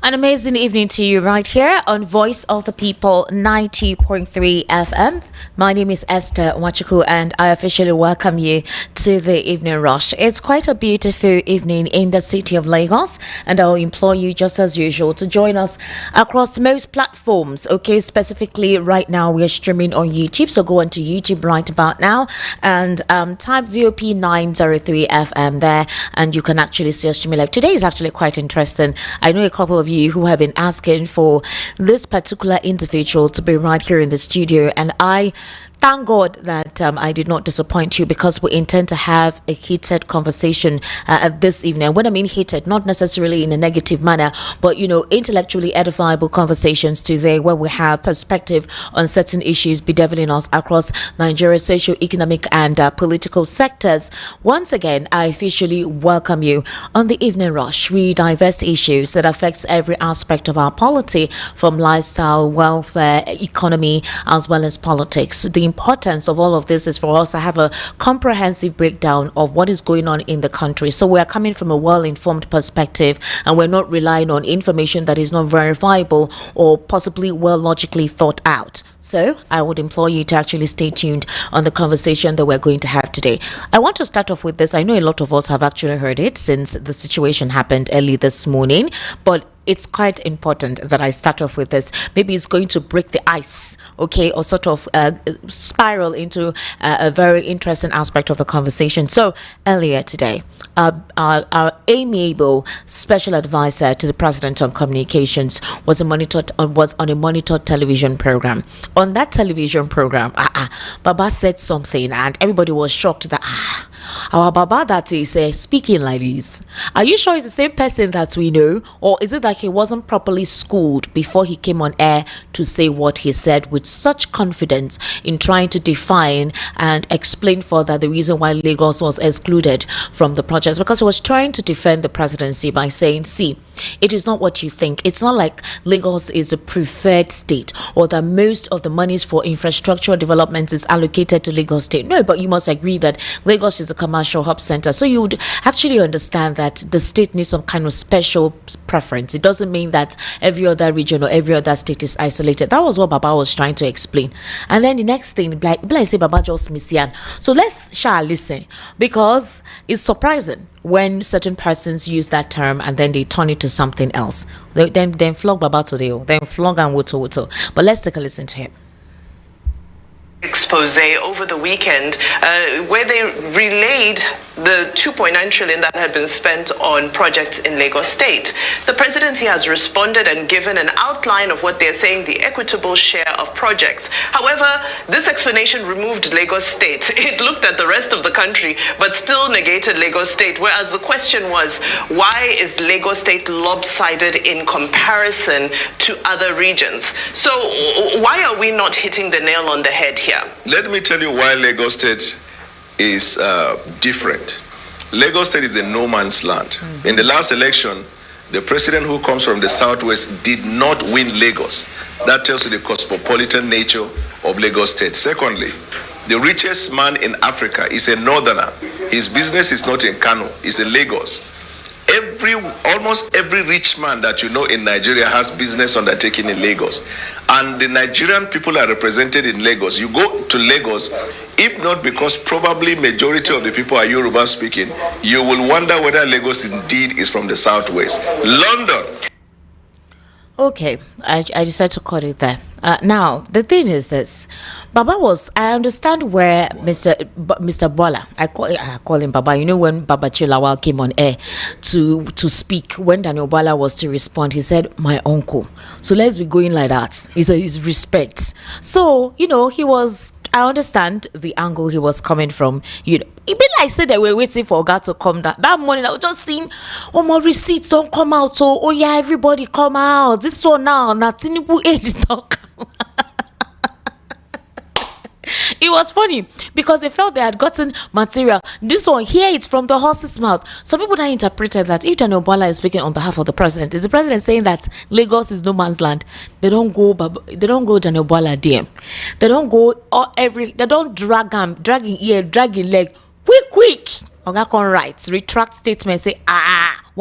An amazing evening to you right here on Voice of the People 90.3 FM. My name is Esther Wachuku and I officially welcome you to the evening rush. It's quite a beautiful evening in the city of Lagos, and I'll implore you just as usual to join us across most platforms. Okay, specifically right now we're streaming on YouTube, so go on to YouTube right about now and type VOP 903 FM there and you can actually see us streaming live. Today is actually quite interesting. I know a couple of you who have been asking for this particular individual to be right here in the studio, and I thank God that I did not disappoint you, because we intend to have a heated conversation this evening. When I mean heated, not necessarily in a negative manner, but intellectually edifiable conversations today, where we have perspective on certain issues bedeviling us across Nigeria's socio-economic and political sectors. Once again, I officially welcome you on the evening rush. We divest issues that affects every aspect of our polity, from lifestyle, welfare, economy, as well as politics. The importance of all of this is for us to have a comprehensive breakdown of what is going on in the country. So we are coming from a well-informed perspective, and we're not relying on information that is not verifiable or possibly well logically thought out. So I would implore you to actually stay tuned on the conversation that we're going to have today. I want to start off with this. I know a lot of us have actually heard it since the situation happened early this morning, but it's quite important that I start off with this. Maybe it's going to break the ice, okay, or sort of spiral into a very interesting aspect of the conversation. So earlier today, our amiable special advisor to the president on communications was on a monitored television program. On that television program, Baba said something, and everybody was shocked that our Baba that is speaking like this. Are you sure it's the same person that we know, or is it that he wasn't properly schooled before he came on air to say what he said with such confidence in trying to define and explain further the reason why Lagos was excluded from the project? Because he was trying to defend the presidency by saying, see, it is not what you think. It's not like Lagos is a preferred state, or that most of the monies for infrastructure development is allocated to Lagos State. No, but you must agree that Lagos is a commercial hub center, so you would actually understand that the state needs some kind of special preference. It doesn't mean that every other region or every other state is isolated. That was what Baba was trying to explain. And then the next thing, like say Baba just missian. So let's listen, because it's surprising when certain persons use that term and then they turn it to something else. Then flog Baba today, then flog and woto. But let's take a listen to him. Expose over the weekend where they relayed the 2.9 trillion that had been spent on projects in Lagos State. The presidency has responded and given an outline of what they're saying the equitable share of projects. However, this explanation removed Lagos State. It looked at the rest of the country but still negated Lagos State, whereas the question was, why is Lagos State lopsided in comparison to other regions? So why are we not hitting the nail on the head here? Let me tell you why Lagos State is different. Lagos State is a no man's land. In the last election, the president who comes from the southwest did not win Lagos. That tells you the cosmopolitan nature of Lagos State. Secondly, the richest man in Africa is a northerner. His business is not in Kano, it's in Lagos. Almost every rich man that you know in Nigeria has business undertaking in Lagos, and the Nigerian people are represented in Lagos. You go to Lagos, if not because probably majority of the people are Yoruba speaking, you will wonder whether Lagos indeed is from the southwest. London. Okay, I decided to cut it there. Now, the thing is this. I understand where Mr. Bola, I call him Baba. You know, when Baba Chilawal came on air to speak, when Daniel Bola was to respond, he said, my uncle. So let's be going like that. His respect. So, I understand the angle he was coming from. It be like say they were waiting for God to come down. That morning I was just seeing, my receipts don't come out. Oh yeah, everybody come out. This one now, Tinubu age don't come. It was funny because they felt they had gotten material. This one here, it's from the horse's mouth. Some people now interpreted that if Daniel Bola is speaking on behalf of the president, is the president saying that Lagos is no man's land? They don't go Daniel Bola there. They don't go they don't drag him, dragging ear, dragging leg. Quick. Oga con write, retract statement, say,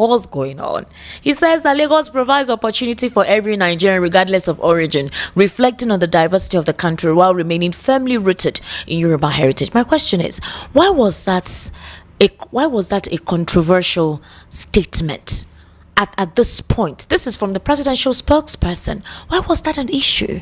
What's going on? He says that Lagos provides opportunity for every Nigerian regardless of origin, reflecting on the diversity of the country while remaining firmly rooted in Yoruba heritage. My question is, why was that a controversial statement at this point? This is from the presidential spokesperson. Why was that an issue?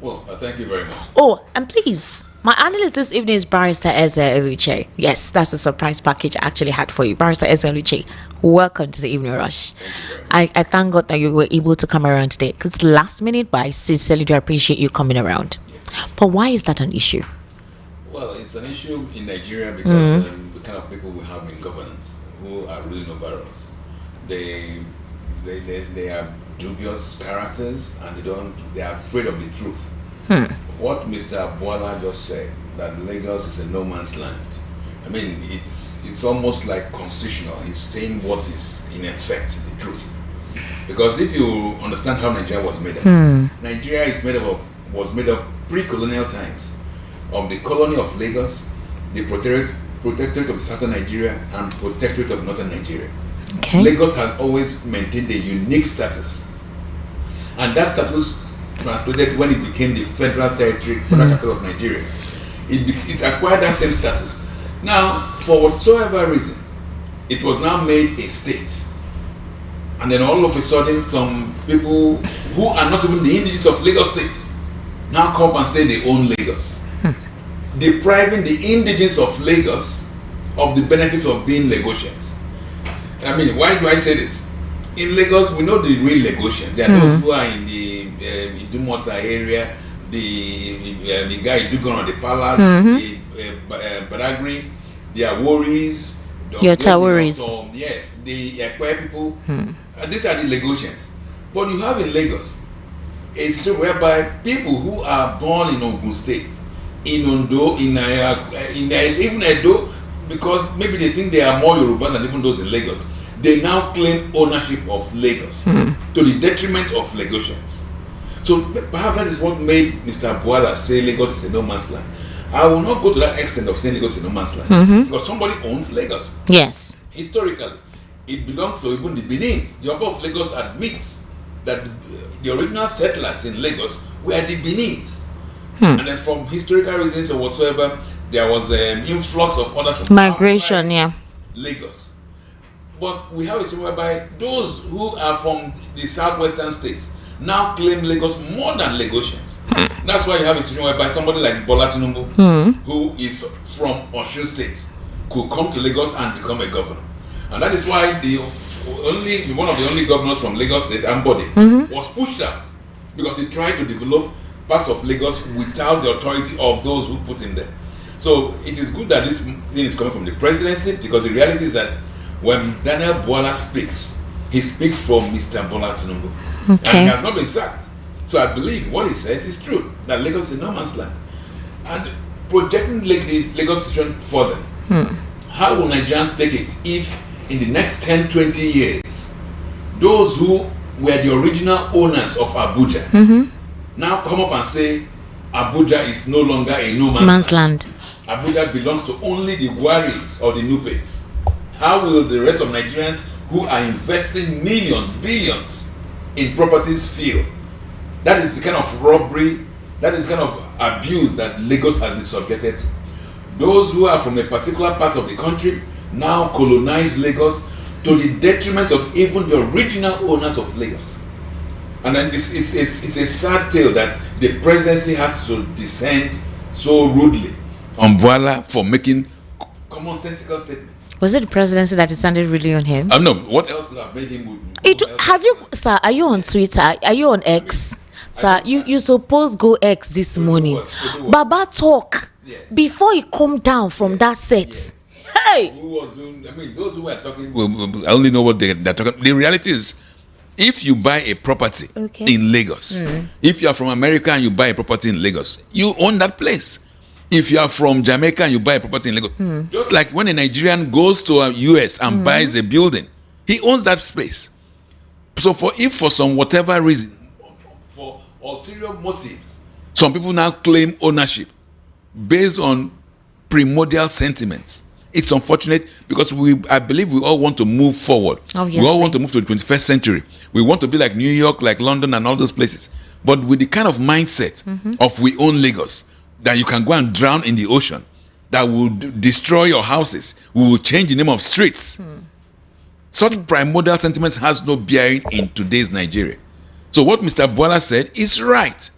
Well, thank you very much. Oh, and please, my analyst this evening is Barrister Nasir El-Rufai. Yes, that's a surprise package I actually had for you. Barrister Nasir El-Rufai, welcome to the Evening Rush. I thank God that you were able to come around today, because last minute, but I sincerely do appreciate you coming around. Yeah. But why is that an issue? Well, it's an issue in Nigeria because the kind of people we have in governance who are ruling over us, they are dubious characters, and they are afraid of the truth. What Mr. Abuala just said, that Lagos is a no man's land, I mean, it's almost like constitutional. He's saying what is in effect the truth. Because if you understand how Nigeria was made up, Nigeria was made up pre-colonial times of the colony of Lagos, the protectorate of southern Nigeria, and protectorate of northern Nigeria. Okay. Lagos has always maintained a unique status, and that status translated when it became the federal territory, federal capital of Nigeria. It acquired that same status. Now, for whatsoever reason, it was now made a state, and then all of a sudden, some people who are not even the indigenous of Lagos State now come and say they own Lagos, depriving the indigenous of Lagos of the benefits of being Lagosians. I mean, why do I say this? In Lagos, we know the real Lagosians. There are those who are in the Idumota area, the guy Dugon on the Palace, the Badagry, the Aworis, your Tawaris. Yes, the Ekwe people. These are the Lagosians. But you have in Lagos a state whereby people who are born in Ogun State, in Ondo, in even Edo, because maybe they think they are more Yoruba than even those in Lagos, they now claim ownership of Lagos to the detriment of Lagosians. So perhaps that is what made Mr. Abuala say Lagos is a no man's land. I will not go to that extent of saying Lagos is a no man's land, because somebody owns Lagos. Yes. Historically, it belongs to even the Benins. The Oba of Lagos admits that the original settlers in Lagos were the Benins. And then from historical reasons or whatsoever, there was an influx of others from migration, Lagos. But we have a situation whereby those who are from the southwestern states now claim Lagos more than Lagosians. That's why you have a situation whereby somebody like Bola Tinubu, who is from Osun State, could come to Lagos and become a governor. And that is why one of the only governors from Lagos State, Ambode, was pushed out, because he tried to develop parts of Lagos without the authority of those who put him there. So it is good that this thing is coming from the presidency, because the reality is that when Daniel Bwala speaks, he speaks from Mr. Bola Tinubu. And he has not been sacked. So I believe what he says is true, that Lagos is no man's land. And projecting the Lagos situation further, how will Nigerians take it if in the next 10, 20 years, those who were the original owners of Abuja now come up and say Abuja is no longer a no man's land. Abuja belongs to only the Gwaris or the Nupes. How will the rest of Nigerians who are investing millions, billions in properties feel? That is the kind of robbery, that is the kind of abuse that Lagos has been subjected to. Those who are from a particular part of the country now colonize Lagos to the detriment of even the original owners of Lagos. And then it's a sad tale that the presidency has to descend so rudely on Bwala for making commonsensical statements. Was it the presidency that descended really on him? No. What else could have made him? Have you, sir? Are you on Twitter? Are you on X? Sir, you supposed go X this morning. Baba talk before he come down from that set. Hey! Who was doing? I mean, those who were talking, I only know what they're talking. The reality is, if you buy a property in Lagos, if you are from America and you buy a property in Lagos, you own that place. If you are from Jamaica and you buy a property in Lagos, just like when a Nigerian goes to a US and buys a building, he owns that space. So if for some whatever reason, for ulterior motives, some people now claim ownership based on primordial sentiments, It's unfortunate because I believe we all want to move forward. Obviously. We all want to move to the 21st century. We want to be like New York, like London, and all those places. But with the kind of mindset of we own Lagos, that you can go and drown in the ocean, that will destroy your houses, we will change the name of streets. Such primordial sentiments has no bearing in today's Nigeria. So what Mr. Bola said is right.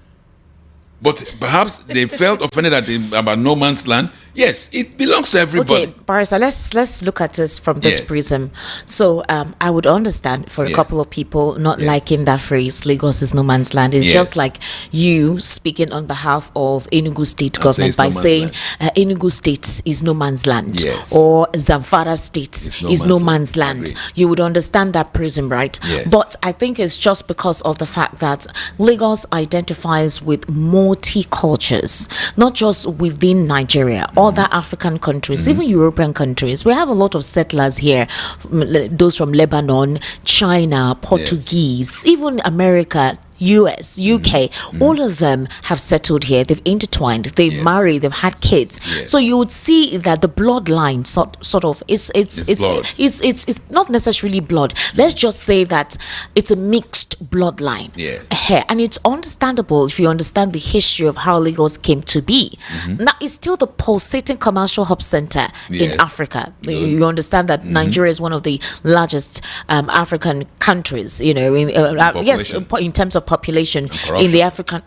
But perhaps they felt offended about no man's land. Yes, it belongs to everybody. Okay, Barrister, let's look at this from this Yes. prism. So I would understand for a Yes. couple of people not Yes. liking that phrase, Lagos is no man's land. It's Yes. just like you speaking on behalf of Enugu State And government say by it's no saying man's Enugu State is no man's land, Yes. or Zamfara State It's is no man's land. Agreed. You would understand that prism, right? Yes. But I think it's just because of the fact that Lagos identifies with multi-cultures, not just within Nigeria, other African countries, even European countries. We have a lot of settlers here, those from Lebanon, China, Portuguese, even America, US, UK, all of them have settled here. They've intertwined, they've married, they've had kids. Yes. So you would see that the bloodline sort of blood. it's not necessarily blood. Let's just say that it's a mixed bloodline. Yes. And it's understandable if you understand the history of how Lagos came to be. Now, it's still the pulsating commercial hub center in Yes. Africa. You understand that Nigeria is one of the largest African countries, in yes, population. in terms of population in corruption. the African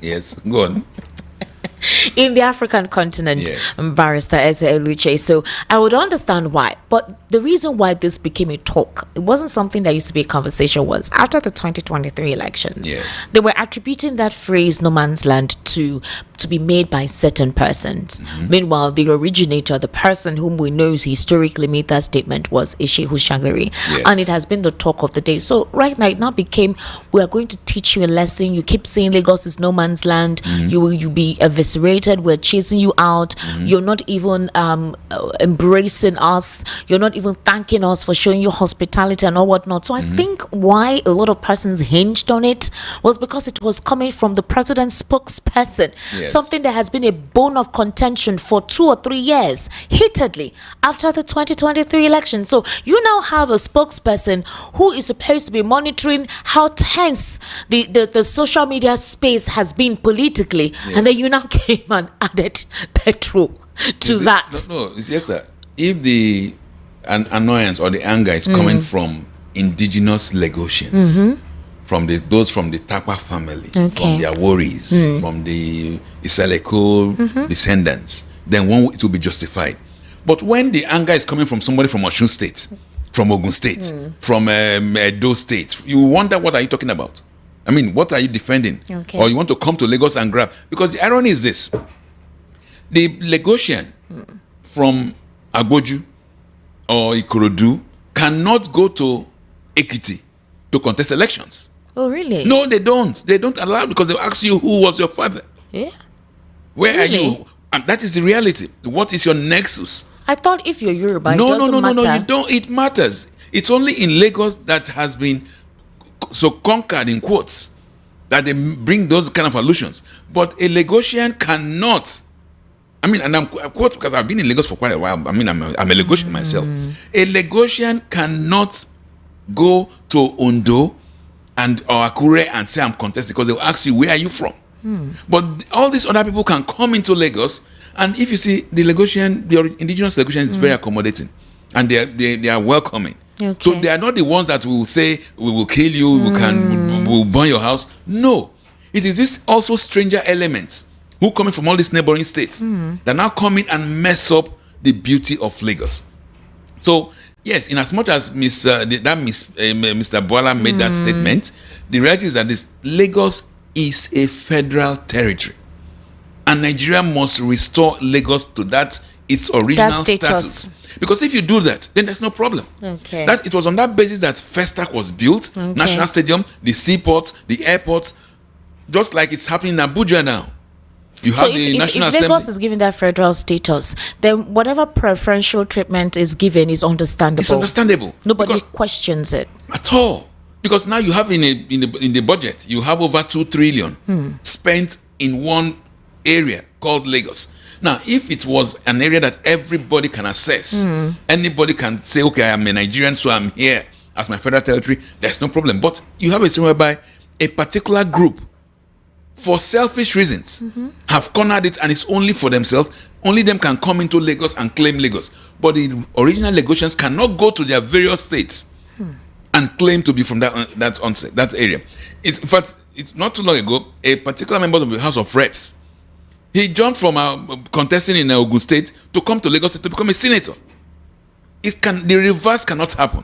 Yes, go on. in the African continent, Yes. Barrister Nasir El-Rufai. So I would understand why. But the reason why this became a talk, it wasn't something that used to be a conversation, was after the 2023 elections. Yes. They were attributing that phrase no man's land to be made by certain persons. Meanwhile, the originator, the person whom we know historically made that statement, was Shehu Shagari. Yes. And it has been the talk of the day. So right now it now became, we are going to teach you a lesson. You keep saying Lagos is no man's land. You be eviscerated. We're chasing you out. You're not even embracing us. You're not even thanking us for showing you hospitality and all whatnot. So I think why a lot of persons hinged on it was because it was coming from the president's spokesperson. Yes. Something that has been a bone of contention for 2 or 3 years, heatedly, after the 2023 election. So you now have a spokesperson who is supposed to be monitoring how tense the social media space has been politically, and then you now came and added petrol to that. No, it's just that if the annoyance or the anger is coming from indigenous Lagosians, from those from the Tapa family, from their worries, from the Isaleko descendants, then it will be justified. But when the anger is coming from somebody from Osun State, from Ogun State, from Edo State, you wonder, what are you talking about? I mean, what are you defending? Okay. Or you want to come to Lagos and grab? Because the irony is this: the Lagosian from Agboju or Ikorodu cannot go to Ekiti to contest elections. Oh, really? No, they don't. They don't allow, because they'll ask you, who was your father? Yeah. Where Really? are you? And that is the reality. What is your nexus? I thought if you're Yoruba, No, it doesn't matter. you don't. It matters. It's only in Lagos that has been so conquered, in quotes, that they bring those kind of allusions. But a Lagosian cannot. I mean, and I quote because I've been in Lagos for quite a while. I mean, I'm a Lagosian myself. A Lagosian cannot go to Ondo or Akure and say I'm contesting, because they'll ask you, where are you from? But all these other people can come into Lagos, and if you see the indigenous Lagosian is very accommodating, and they are welcoming. Okay. So they are not the ones that will say, we will kill you, we will burn your house. No, it is this also stranger elements who coming from all these neighboring states that now come in and mess up the beauty of Lagos. So yes, in as much as Mr. Bola made that statement, the reality is that Lagos is a federal territory, and Nigeria must restore Lagos to its original status. Because if you do that, then there's no problem. Okay. That it was on that basis that Festac was built, National Stadium, the seaports, the airports, just like it's happening in Abuja now. You have the National if Assembly. Lagos is given that federal status, then whatever preferential treatment is given is understandable. It's understandable. Nobody because, questions it at all. Because now you have in the budget, you have over 2 trillion spent in one area called Lagos. Now, if it was an area that everybody can access, anybody can say, okay, I am a Nigerian, so I'm here as my federal territory, there's no problem. But you have a situation whereby a particular group, for selfish reasons, have cornered it, and it's only for themselves. Only them can come into Lagos and claim Lagos. But the original Lagosians cannot go to their various states and claim to be from that area. In fact, it's not too long ago, a particular member of the House of Reps, he jumped from contesting in Ogun State to come to Lagos State to become a senator. The reverse cannot happen.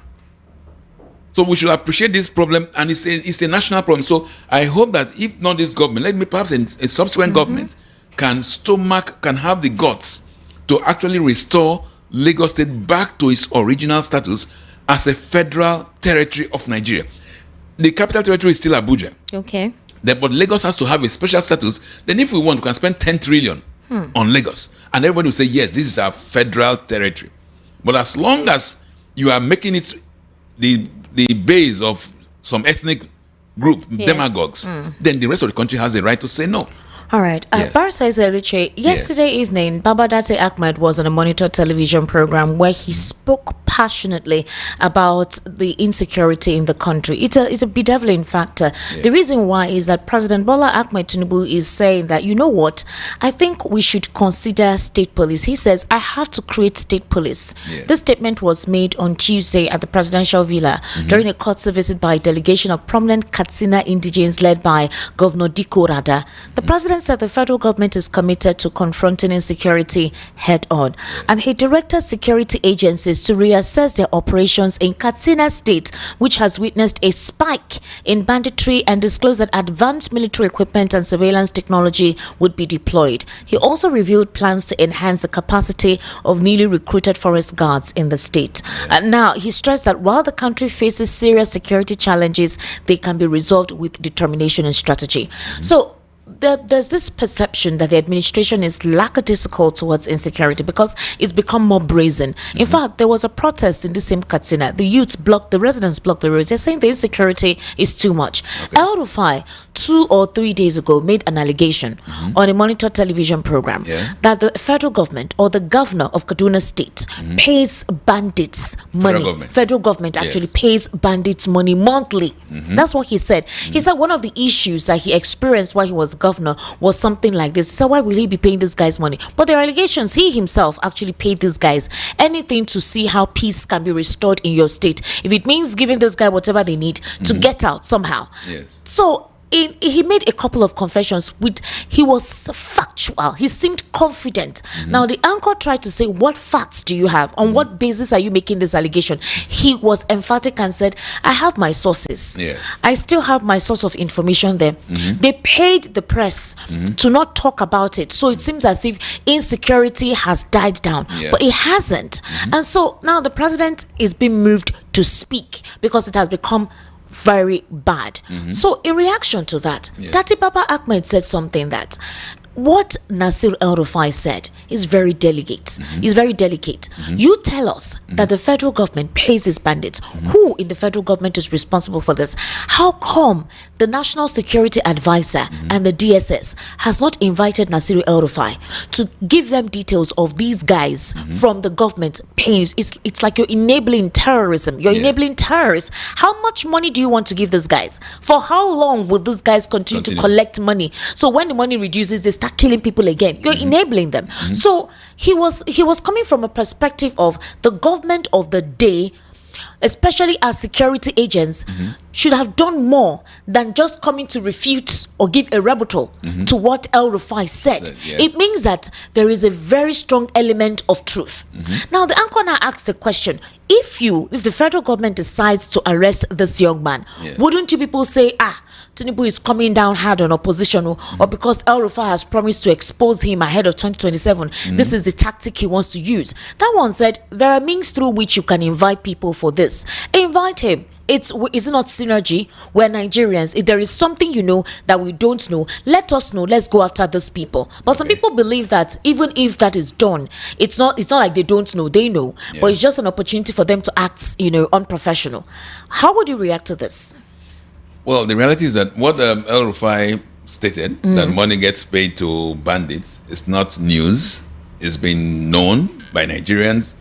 So we should appreciate this problem, and it's a national problem. So I hope that if not this government, perhaps a subsequent government can have the guts to actually restore Lagos State back to its original status as a federal territory of Nigeria. The capital territory is still Abuja. Okay. But Lagos has to have a special status. Then if we want, we can spend 10 trillion on Lagos. And everybody will say, yes, this is our federal territory. But as long as you are making it the base of some ethnic group, demagogues, then the rest of the country has a right to say no. All right. Barrister El-Rufai, yesterday evening, Babadate Ahmed was on a Monitor television program where he spoke passionately about the insecurity in the country. It's a bedeviling factor. The reason why is that President Bola Ahmed Tinubu is saying that, you know what, I think we should consider state police. He says, I have to create state police. This statement was made on Tuesday at the presidential villa during a courtesy visit by a delegation of prominent Katsina indigents led by Governor Diko Rada. The president said the federal government is committed to confronting insecurity head on, and he directed security agencies to reassess their operations in Katsina State, which has witnessed a spike in banditry, and disclosed that advanced military equipment and surveillance technology would be deployed. He also revealed plans to enhance the capacity of newly recruited forest guards in the state. Now, he stressed that while the country faces serious security challenges, they can be resolved with determination and strategy. So there's this perception that the administration is lackadaisical towards insecurity because it's become more brazen. In fact, there was a protest in the same Katsina. The residents blocked the roads. They're saying the insecurity is too much. El-Rufai, 2 or 3 days ago, made an allegation on a Monitor television program that the federal government or the governor of Kaduna State pays bandits money. Federal government actually pays bandits money monthly. That's what he said. He said one of the issues that he experienced while he was governor was something like this. So why will he be paying these guys money? But there are allegations he himself actually paid these guys anything to see how peace can be restored in your state. If it means giving this guy whatever they need to get out somehow. So he made a couple of confessions. He was factual. He seemed confident. Now, the anchor tried to say, what facts do you have? On what basis are you making this allegation? He was emphatic and said, I have my sources. I still have my source of information there. They paid the press to not talk about it. So it seems as if insecurity has died down. But it hasn't. And so now the president is being moved to speak because it has become very bad. So in reaction to that, Dati Baba Ahmed said something that what Nasir El-Rufai said is very delicate. Is very delicate. You tell us that the federal government pays its bandits. Who in the federal government is responsible for this? How come the National Security Advisor and the DSS has not invited Nasir El-Rufai to give them details of these guys from the government paying? It's like you're enabling terrorism. You're enabling terrorists. How much money do you want to give these guys? For how long will these guys continue to collect money? So when the money reduces, they start killing people again. You're enabling them. So he was coming from a perspective of the government of the day, especially as security agents, should have done more than just coming to refute or give a rebuttal to what El-Rufai said. It means that there is a very strong element of truth. Now, the anchor now asks the question, if the federal government decides to arrest this young man, wouldn't you people say, Tinubu is coming down hard on opposition, or because El-Rufai has promised to expose him ahead of 2027, this is the tactic he wants to use? That one said, there are means through which you can invite people for this. Invite him. Is it not synergy? We're Nigerians. If there is something that we don't know, let us know. Let's go after those people. But some people believe that even if that is done, it's not like they don't know. They know. But it's just an opportunity for them to act, unprofessional. How would you react to this? Well, the reality is that what El-Rufai stated, that money gets paid to bandits, is not news. it's been known by Nigerians.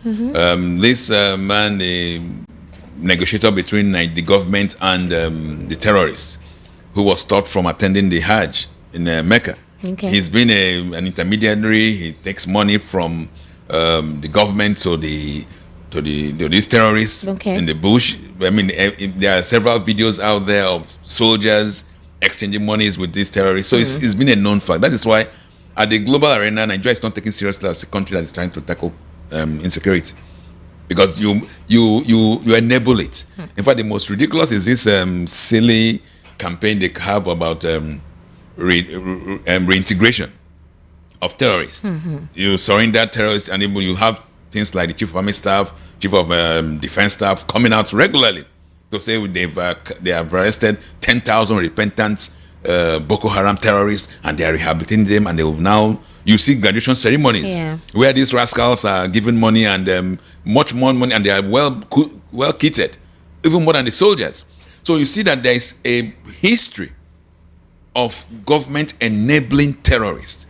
This man, the negotiator between the government and the terrorists, who was stopped from attending the Hajj in Mecca. Okay. He's been an intermediary. He takes money from the government to these terrorists in the bush. I mean, there are several videos out there of soldiers exchanging monies with these terrorists. So it's been a known fact. That is why at the global arena, Nigeria is not taken seriously as a country that is trying to tackle insecurity, because you enable it. In fact, the most ridiculous is this silly campaign they have about reintegration of terrorists. You surrender terrorists, and you have things like the chief of army staff, chief of defense staff coming out regularly to say they have arrested 10,000 repentant Boko Haram terrorists, and they are rehabilitating them, and they will now, you see graduation ceremonies where these rascals are given money, and much more money, and they are well kitted, even more than the soldiers. So you see that there is a history of government enabling terrorists.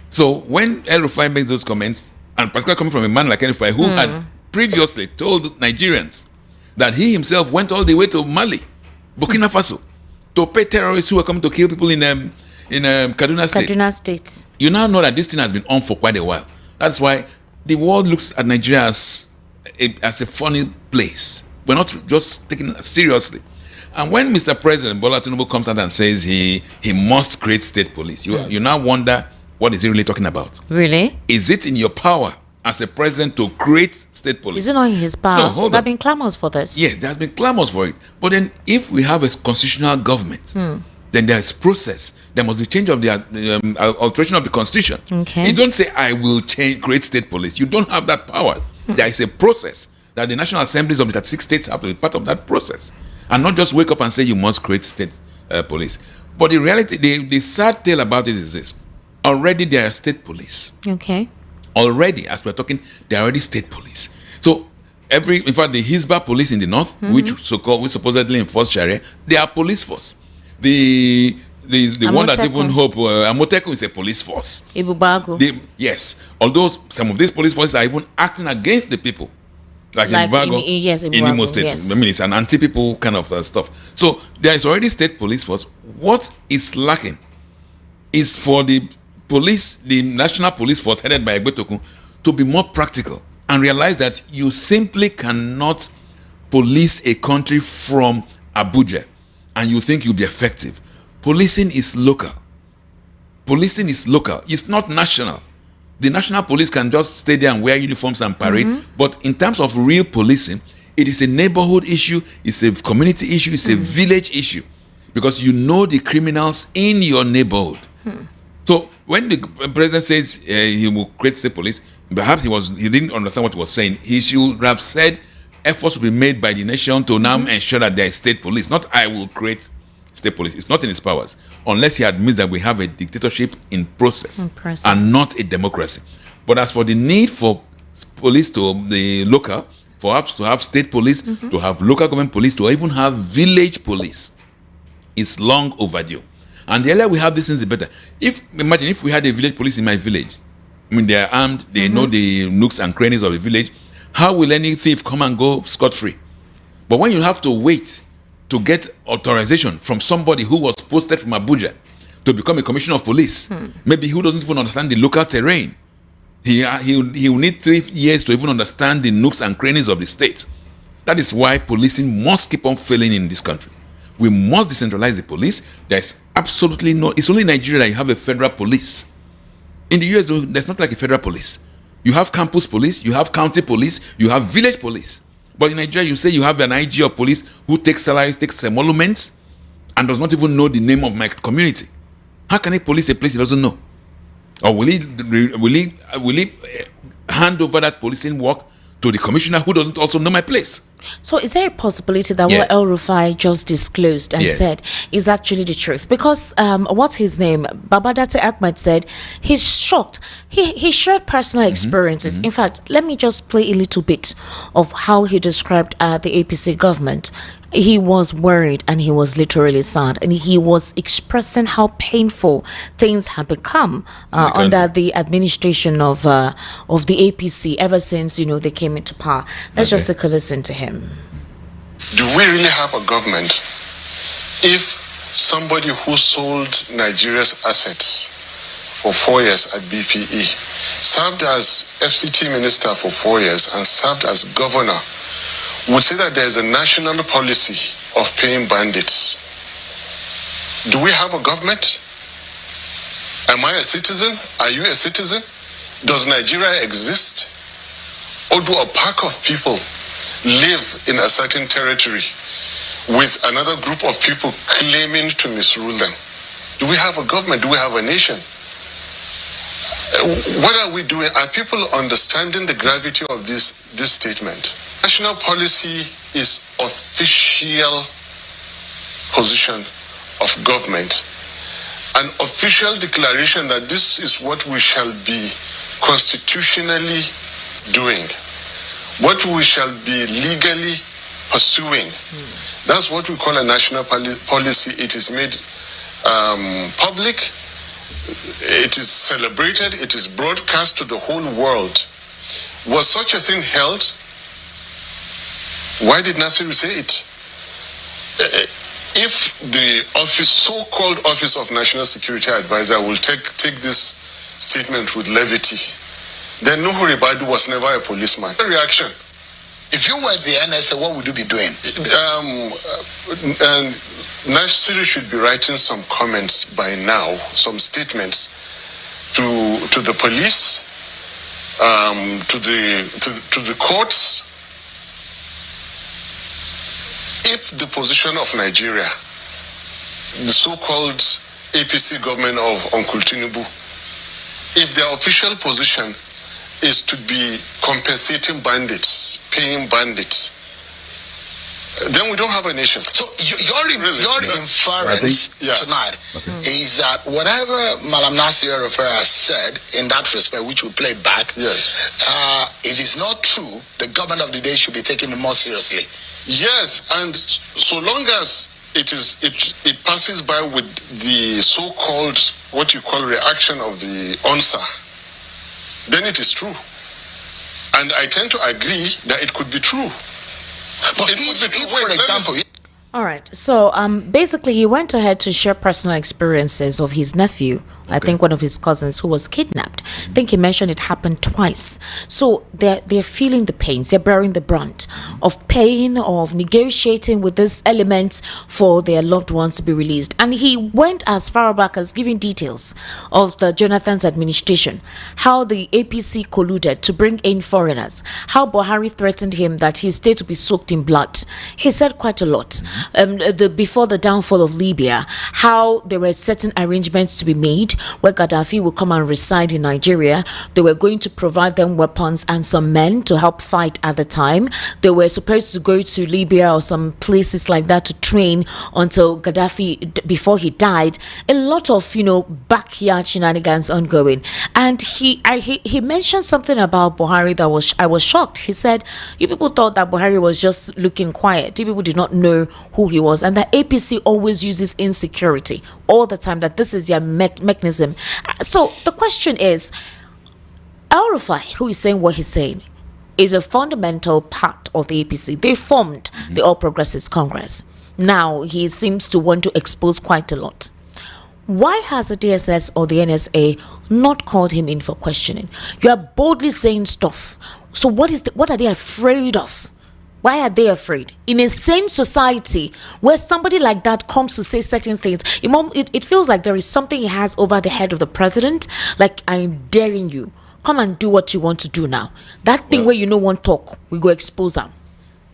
So when El-Rufai makes those comments, and particularly coming from a man like El-Rufai, who had previously told Nigerians that he himself went all the way to Mali, Burkina Faso, to pay terrorists who were coming to kill people in Kaduna State. You now know that this thing has been on for quite a while. That's why the world looks at Nigeria as a funny place. We're not just taking it seriously. And when Mr. President Bola Tinubu comes out and says he must create state police, you now wonder, what is he really talking about? Really? Is it in your power as a president to create state police? Is it not in his power? No, hold there on. have been clamors for this. Yes, there has been clamors for it. But then if we have a constitutional government, then there is process. There must be change of the alteration of the constitution. Okay. You don't say, I will create state police. You don't have that power. There is a process that the national assemblies of the 36 states have to be part of that process. And not just wake up and say you must create state police. But the reality, the sad tale about it is this. Already there are state police. Okay. Already, as we're talking, there are already state police. So in fact, the Hizbah police in the north, which supposedly enforce Sharia, they are police force. The one that even hope Amoteku is a police force. Ibubago. Yes. Although some of these police forces are even acting against the people. Like in Imo State. Yes. I mean, it's an anti-people kind of stuff. So there is already state police force. What is lacking is for the police, the national police force headed by Egbetokun, to be more practical and realize that you simply cannot police a country from Abuja and you think you'll be effective. Policing is local. Policing is local. It's not national. The national police can just stay there and wear uniforms and parade. But in terms of real policing, it is a neighborhood issue, it's a community issue, it's a village issue. Because you know the criminals in your neighborhood. So when the president says he will create state police, perhaps he didn't understand what he was saying. He should have said efforts will be made by the nation to now ensure that there is state police. Not I will create state police. It's not in his powers. Unless he admits that we have a dictatorship in process. And not a democracy. But as for the need for police to the local, for us to have state police, to have local government police, to even have village police, it's long overdue. And the earlier we have these things, the better. Imagine if we had a village police in my village. I mean, they are armed, they know the nooks and crannies of the village. How will any thief come and go scot-free? But when you have to wait to get authorization from somebody who was posted from Abuja to become a commissioner of police, maybe who doesn't even understand the local terrain, he will need 3 years to even understand the nooks and crannies of the state. That is why policing must keep on failing in this country. We must decentralize the police. There's absolutely it's only in Nigeria that you have a federal police. In the US, there's not like a federal police. You have campus police, you have county police, you have village police. But in Nigeria, you say you have an IG of police who takes salaries, takes emoluments, and does not even know the name of my community. How can he police a place he doesn't know? Or will he hand over that policing work to the commissioner who doesn't also know my place? So is there a possibility that what El-Rufai just disclosed and said is actually the truth? Because what's his name? Babadate Ahmed said he's shocked. He shared personal experiences. In fact, let me just play a little bit of how he described the APC government. He was worried and he was literally sad, and he was expressing how painful things have become under the administration of the APC ever since they came into power. Let's just take a listen to him. Do we really have a government if somebody who sold Nigeria's assets for 4 years at BPE, served as FCT minister for 4 years, and served as governor, would say that there is a national policy of paying bandits? Do we have a government? Am I a citizen? Are you a citizen? Does Nigeria exist? Or do a pack of people live in a certain territory with another group of people claiming to misrule them? Do we have a government? Do we have a nation? What are we doing? Are people understanding the gravity of this statement? National policy is official position of government. An official declaration that this is what we shall be constitutionally doing, what we shall be legally pursuing. That's what we call a national policy. It is made public, it is celebrated, it is broadcast to the whole world. Was such a thing held? Why did Nasir say it? If the so-called Office of National Security Advisor will take this statement with levity, then Nuhu Ribadu was never a policeman. Reaction. If you were the NSA, what would you be doing? Nasir should be writing some comments by now, some statements to the police, to the courts. If the position of Nigeria, the so-called APC government of Uncle Tinubu, if their official position is to be compensating bandits, paying bandits, then we don't have a nation. So your inference tonight is that whatever Malam Nasir El-Rufai has said in that respect, which we play back, if it's not true, the government of the day should be taken more seriously. Yes, and so long as it passes by with the so-called, what you call reaction of the answer, then it is true. And I tend to agree that it could be true. But if for example... All right. So basically, he went ahead to share personal experiences of his nephew, I think one of his cousins, who was kidnapped. I think he mentioned it happened twice. So they're feeling the pains. They're bearing the brunt of pain, of negotiating with these elements for their loved ones to be released. And he went as far back as giving details of the Jonathan's administration, how the APC colluded to bring in foreigners, how Buhari threatened him that his state would be soaked in blood. He said quite a lot. Before the downfall of Libya, how there were certain arrangements to be made where Gaddafi would come and reside in Nigeria. They were going to provide them weapons and some men to help fight at the time. They were supposed to go to Libya or some places like that to train until Gaddafi, before he died. A lot of, backyard shenanigans ongoing. And he mentioned something about Buhari that I was shocked. He said, you people thought that Buhari was just looking quiet. You people did not know who he was, and the APC always uses insecurity all the time, that this is their mechanism. So the question is, El-Rufai, who is saying what he's saying, is a fundamental part of the APC. They formed the All Progressives Congress. Now he seems to want to expose quite a lot. Why has the DSS or the NSA not called him in for questioning? You are boldly saying stuff. So what are they afraid of? Why are they afraid? In a sane society where somebody like that comes to say certain things, it feels like there is something he has over the head of the president. Like, I'm daring you. Come and do what you want to do now. That thing where you won't talk, we go expose them.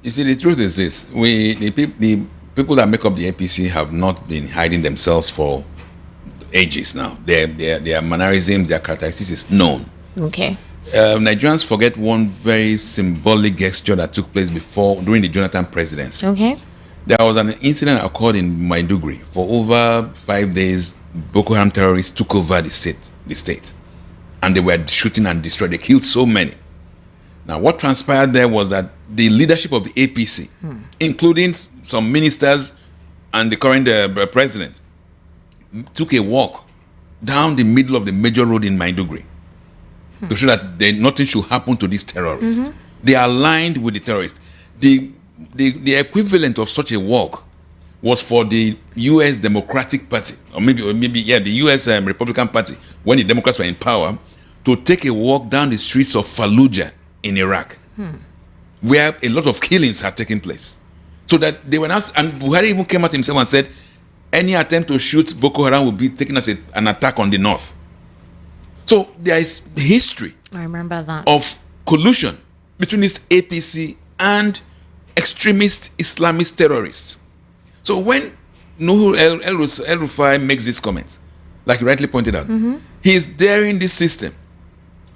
You see, the truth is this. The people that make up the APC have not been hiding themselves for ages now. Their mannerisms, their characteristics is known. Okay. Nigerians forget one very symbolic gesture that took place during the Jonathan presidency. Okay. There was an incident that occurred in Maiduguri. For over 5 days, Boko Haram terrorists took over the state. And they were shooting and destroying. They killed so many. Now, what transpired there was that the leadership of the APC, including some ministers and the current president took a walk down the middle of the major road in Maiduguri to show that nothing should happen to these terrorists. They are aligned with the terrorists. The equivalent of such a walk was for the U.S. Democratic Party, or maybe the U.S. Republican Party, when the Democrats were in power, to take a walk down the streets of Fallujah in Iraq, where a lot of killings had taken place. So that they were now, and Buhari even came out himself and said, any attempt to shoot Boko Haram will be taken as an attack on the north. So there is history, I remember that, of collusion between this APC and extremist Islamist terrorists. So when Nasir El-Rufai makes these comments, like you rightly pointed out, he is daring this system.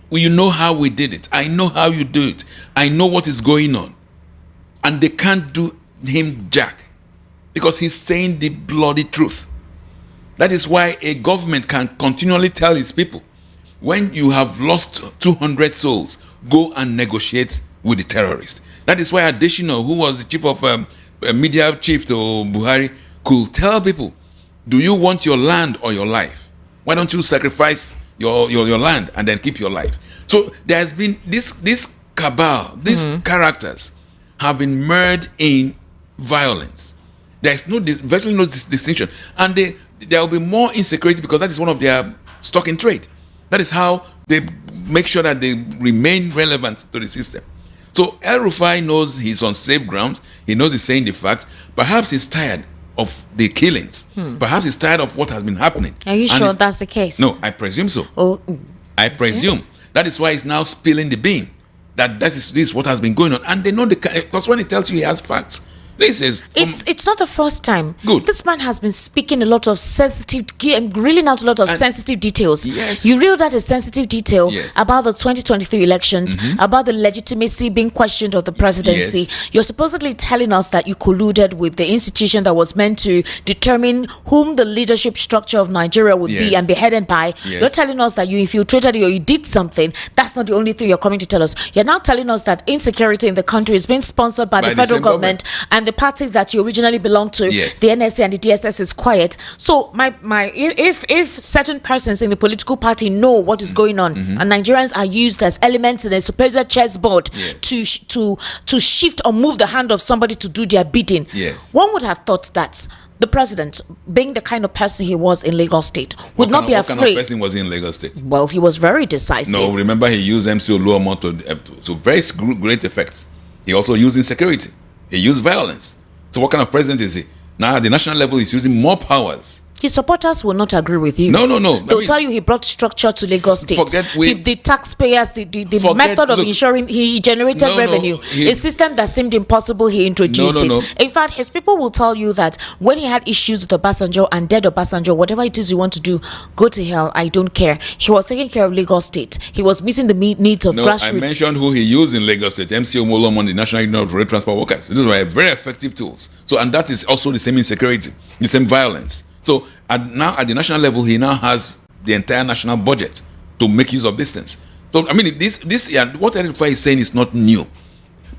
Well, you know how we did it. I know how you do it. I know what is going on. And they can't do him jack because he's saying the bloody truth. That is why a government can continually tell its people, when you have lost 200 souls, go and negotiate with the terrorists. That is why Adesina, who was the chief of media chief to Buhari, could tell people, do you want your land or your life? Why don't you sacrifice your land and then keep your life? So there has been this cabal, these characters have been merged in violence. There is virtually no distinction. And there will be more insecurity because that is one of their stock in trade. That is how they make sure that they remain relevant to the system. So El-Rufai knows he's on safe ground. He knows he's saying the facts. Perhaps he's tired of the killings. Perhaps he's tired of what has been happening. Are you sure that's the case? No, I presume so. Oh, I presume. That is why he's now spilling the bean. That this is what has been going on. And they know because when he tells you he has facts, this is it's not the first time. Good. This man has been speaking a lot of sensitive, grilling out a lot of sensitive details. Yes. You reeled out a sensitive detail Yes. about the 2023 elections, about the legitimacy being questioned of the presidency. Yes. You're supposedly telling us that you colluded with the institution that was meant to determine whom the leadership structure of Nigeria would be Yes. and be headed by. Yes. You're telling us that you infiltrated or you did something. That's not the only thing you're coming to tell us. You're now telling us that insecurity in the country is being sponsored by the federal same government and the party that you originally belonged to, Yes. the NSA and the DSS, is quiet. So if certain persons in the political party know what is going on, and Nigerians are used as elements in a supposed chessboard Yes. to shift or move the hand of somebody to do their bidding, Yes. one would have thought that the president, being the kind of person he was in Lagos State, would not be What kind of afraid. person was he in Lagos State? Well, he was very decisive. No, remember he used MC Oluomo to very great effects. He also used insecurity. He used violence. So what kind of president is he? Now at the national level, he's using more powers. His supporters will not agree with you. No. They'll tell you he brought structure to Lagos State. The taxpayers, the method of ensuring he generated revenue. A system that seemed impossible, he introduced it. In fact, his people will tell you that when he had issues with Obasanjo and dead Obasanjo, whatever it is you want to do, go to hell, I don't care. He was taking care of Lagos State. He was meeting the needs of grassroots. I mentioned who he used in Lagos State, MC Oluomo, the National Union of Road Transport Workers. Those were very effective tools. So, and that is also the same insecurity, the same violence. So now at the national level, he now has the entire national budget to make use of these things. So I mean, what El-Rufai is saying is not new,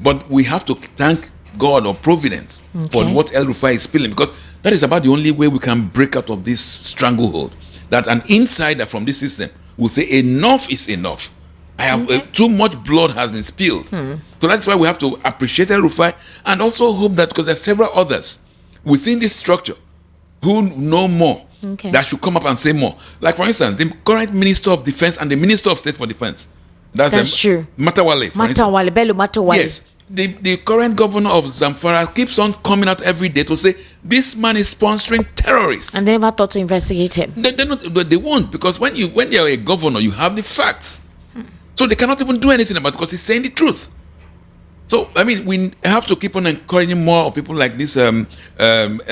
but we have to thank God or Providence for what El-Rufai is spilling, because that is about the only way we can break out of this stranglehold. That an insider from this system will say enough is enough. I have too much blood has been spilled. So that's why we have to appreciate El-Rufai and also hope that, because there are several others within this structure who know more, that should come up and say more. Like, for instance, the current Minister of Defense and the Minister of State for Defense. That's true. Matawale. Bello Matawale. Yes. The current governor of Zamfara keeps on coming out every day to say, this man is sponsoring terrorists. And they never thought to investigate him. They won't, because when you're a governor, you have the facts. So they cannot even do anything about it because he's saying the truth. So, I mean, we have to keep on encouraging more of people like this El-Rufai,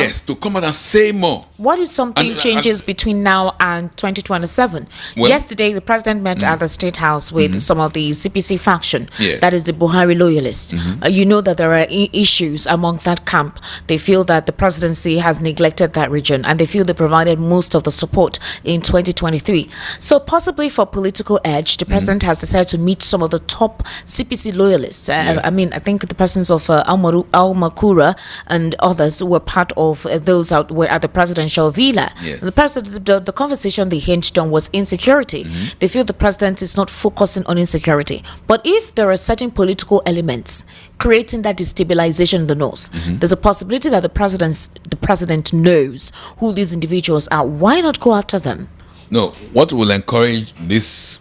yes, to come out and say more. What if something changes between now and 2027? Well, yesterday, the president met at the State House with some of the CPC faction, that is the Buhari loyalists. You know that there are issues amongst that camp. They feel that the presidency has neglected that region, and they feel they provided most of the support in 2023. So possibly for political edge, the president has decided to meet some of the top CPC loyalists. I mean, I think the persons of Al Makura and others were part of those out were at the presidential villa. Yes. The conversation they hinged on was insecurity. They feel the president is not focusing on insecurity. But if there are certain political elements creating that destabilization in the north, there's a possibility that the president knows who these individuals are. Why not go after them? No, what will encourage this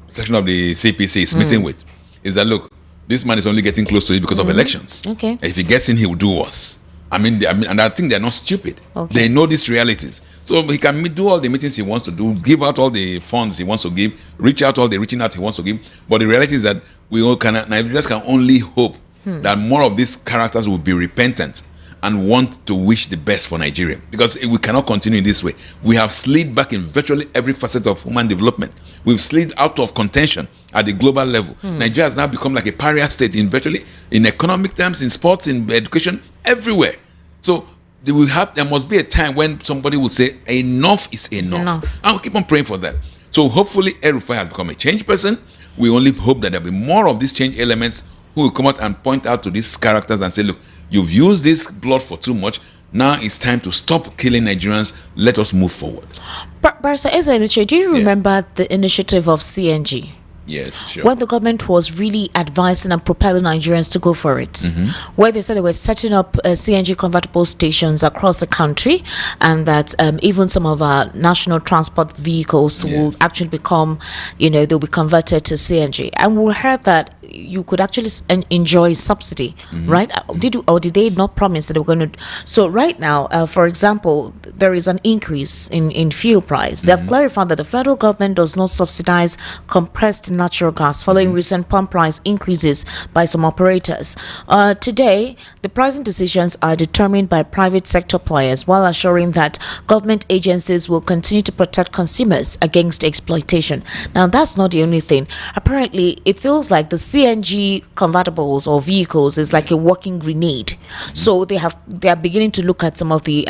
section of the CPC is meeting with is that, look, this man is only getting close to it because of elections. Okay. If he gets in, he will do worse. And I think they're not stupid. Okay. They know these realities. So he can do all the meetings he wants to do, give out all the funds he wants to give, reaching out he wants to give. But the reality is that Nigerians can only hope that more of these characters will be repentant and want to wish the best for Nigeria. Because we cannot continue in this way. We have slid back in virtually every facet of human development. We've slid out of contention at the global level. Nigeria has now become like a pariah state in economic terms, in sports, in education, everywhere. So there must be a time when somebody will say enough is enough. I'll keep on praying for that. So hopefully El-Rufai has become a change person. We only hope that there'll be more of these change elements who will come out and point out to these characters and say, look, you've used this blood for too much. Now it's time to stop killing Nigerians. Let us move forward. Barrister Eze-Eluche, do you remember the initiative of CNG? Yes, sure. When the government was really advising and propelling Nigerians to go for it, where they said they were setting up CNG convertible stations across the country, and that even some of our national transport vehicles will actually become, they'll be converted to CNG. And we heard that you could actually enjoy subsidy, right? Did they not promise that they were going to? So right now, for example, there is an increase in fuel price. They have clarified that the federal government does not subsidize compressed natural gas following recent pump price increases by some operators. Today, the pricing decisions are determined by private sector players, while assuring that government agencies will continue to protect consumers against exploitation. Now, that's not the only thing. Apparently, it feels like the CNG convertibles or vehicles is like a walking grenade. So they are beginning to look at some of the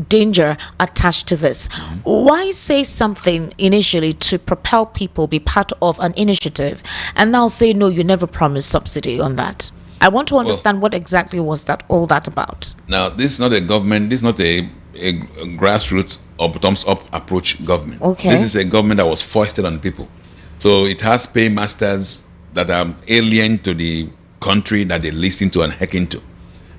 danger attached to this. Why say something initially to propel people be part of an initiative and now say no, you never promised subsidy on that? I want to understand what exactly was all that about. Now, this is not a government. This is not a grassroots or bottoms-up approach government. Okay. This is a government that was foisted on people. So it has paymasters that are alien to the country that they listen to and heck into.